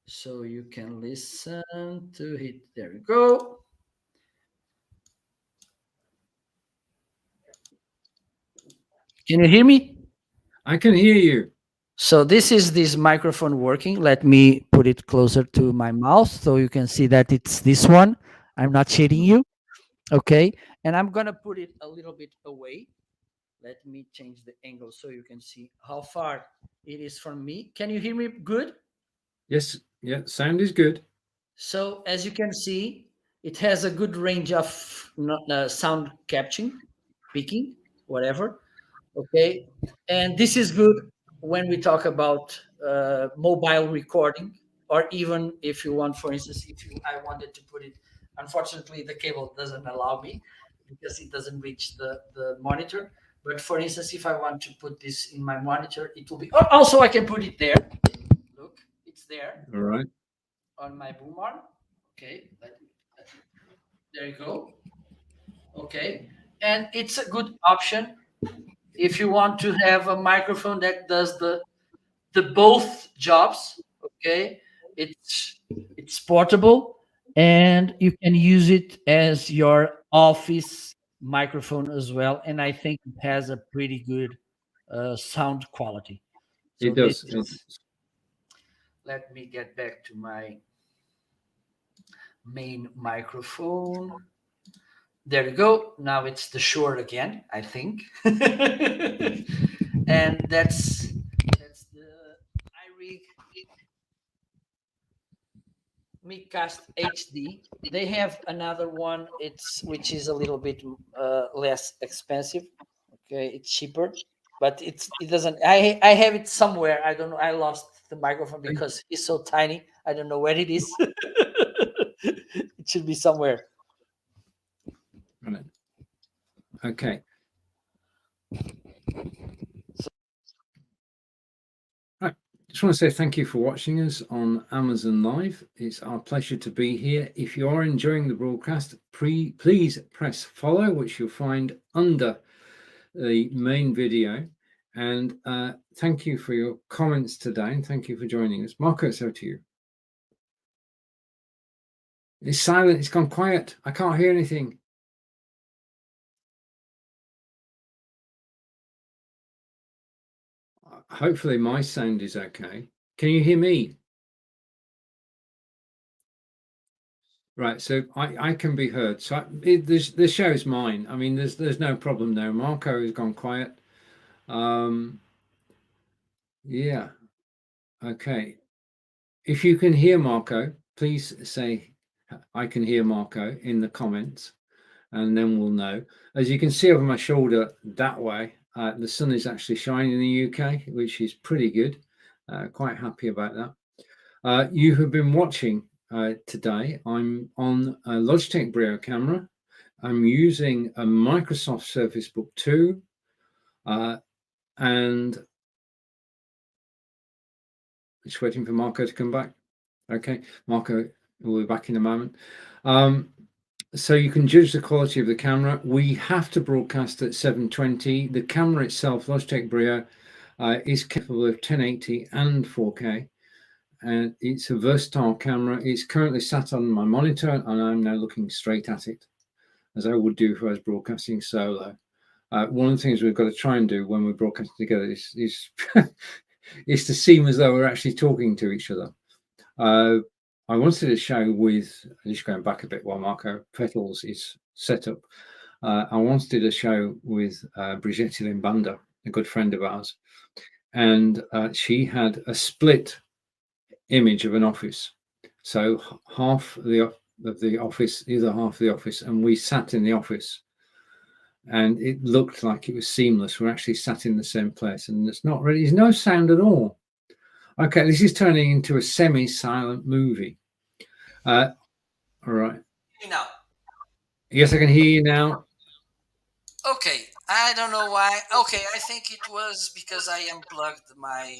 so you can listen to it. There we go. Can you hear me?
I can hear you.
So this is this microphone working. Let me put it closer to my mouth so you can see that it's this one. I'm not shading you. Okay. And I'm going to put it a little bit away. Let me change the angle so you can see how far it is from me. Can you hear me good?
Yes. Yeah. Sound is good.
So as you can see, it has a good range of sound capturing, speaking, whatever. Okay. And this is good when we talk about mobile recording, or even if you want, for instance, I wanted to put it, unfortunately, the cable doesn't allow me because it doesn't reach the monitor. But for instance, if I want to put this in my monitor, it will be, also I can put it there. Look, it's there.
All right.
On my boom arm. Okay. There you go. Okay. And it's a good option if you want to have a microphone that does the both jobs. Okay, it's portable and you can use it as your office microphone as well, and I think it has a pretty good sound quality. So
It does.
let me get back to my main microphone. There you go. Now it's the Shure again, I think. And that's the iRig Micast HD. They have another one, which is a little bit less expensive. Okay, it's cheaper, but it doesn't. I have it somewhere. I don't know. I lost the microphone because it's so tiny. I don't know where it is. It should be somewhere.
Okay. Right. Just want to say thank you for watching us on Amazon Live. It's our pleasure to be here. If you are enjoying the broadcast, please press follow, which you'll find under the main video. And thank you for your comments today, and thank you for joining us. Marco, it's over to you. It's silent. It's gone quiet. I can't hear anything. Hopefully my sound is okay. Can you hear me? Right, so I can be heard. So the show is mine. I mean, there's no problem there. Marco has gone quiet. Yeah. Okay. If you can hear Marco, please say I can hear Marco in the comments, and then we'll know. As you can see over my shoulder that way, the sun is actually shining in the UK, which is pretty good. Quite happy about that. You have been watching today. I'm on a Logitech Brio camera. I'm using a Microsoft Surface Book 2, and just waiting for Marco to come back. Okay, Marco will be back in a moment. So you can judge the quality of the camera. We have to broadcast at 720. The camera itself, Logitech Brio, is capable of 1080 and 4K. And it's a versatile camera. It's currently sat on my monitor, and I'm now looking straight at it, as I would do if I was broadcasting solo. One of the things we've got to try and do when we're broadcasting together is is to seem as though we're actually talking to each other. I wanted to show with, just going back a bit while Marco Petals is set up, I wanted to show with Brigitte Limbanda, a good friend of ours, and she had a split image of an office. So half of the office, the other half of the office, and we sat in the office, and it looked like it was seamless. We're actually sat in the same place, and there's no sound at all. Okay, this is turning into a semi-silent movie. All right.
Now.
Yes, I can hear you now.
Okay, I don't know why. Okay, I think it was because I unplugged my.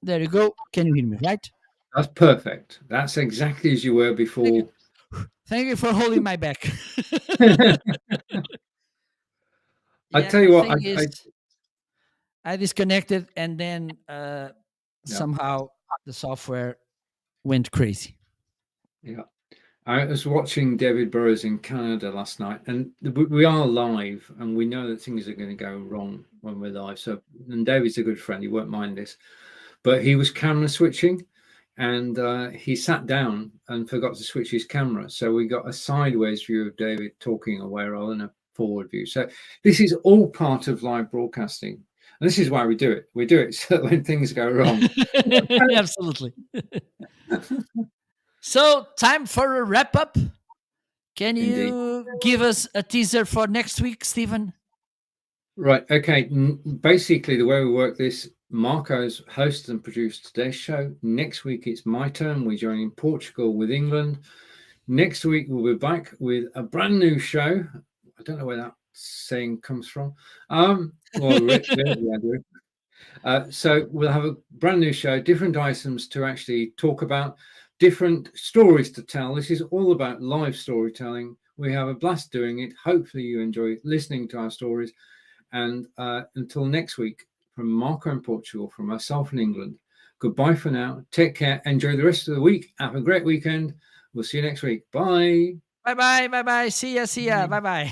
There you go. Can you hear me, right?
That's perfect. That's exactly as you were before.
Thank you for holding my back.
I tell you what,
I disconnected, and then somehow the software went crazy.
Yeah. I was watching David Burrows in Canada last night, and we are live, and we know that things are going to go wrong when we're live. So, and David's a good friend; he won't mind this. But he was camera switching, and he sat down and forgot to switch his camera. So we got a sideways view of David talking away rather than a forward view. So this is all part of live broadcasting. And this is why we do it. We do it so that when things go wrong.
Absolutely. So, time for a wrap up. Can you give us a teaser for next week, Stephen?
Right. Okay. Basically, the way we work this, Marco's hosted and produced today's show. Next week, it's my turn. We're joining Portugal with England. Next week, we'll be back with a brand new show. I don't know where that saying comes from. So we'll have a brand new show, different items to actually talk about, different stories to tell. This is all about live storytelling. We have a blast doing it. Hopefully you enjoy listening to our stories. And until next week, from Marco in Portugal, from myself in England, goodbye for now. Take care. Enjoy the rest of the week. Have a great weekend. We'll see you next week. Bye.
Bye-bye. Bye-bye. See ya. See ya. Bye-bye.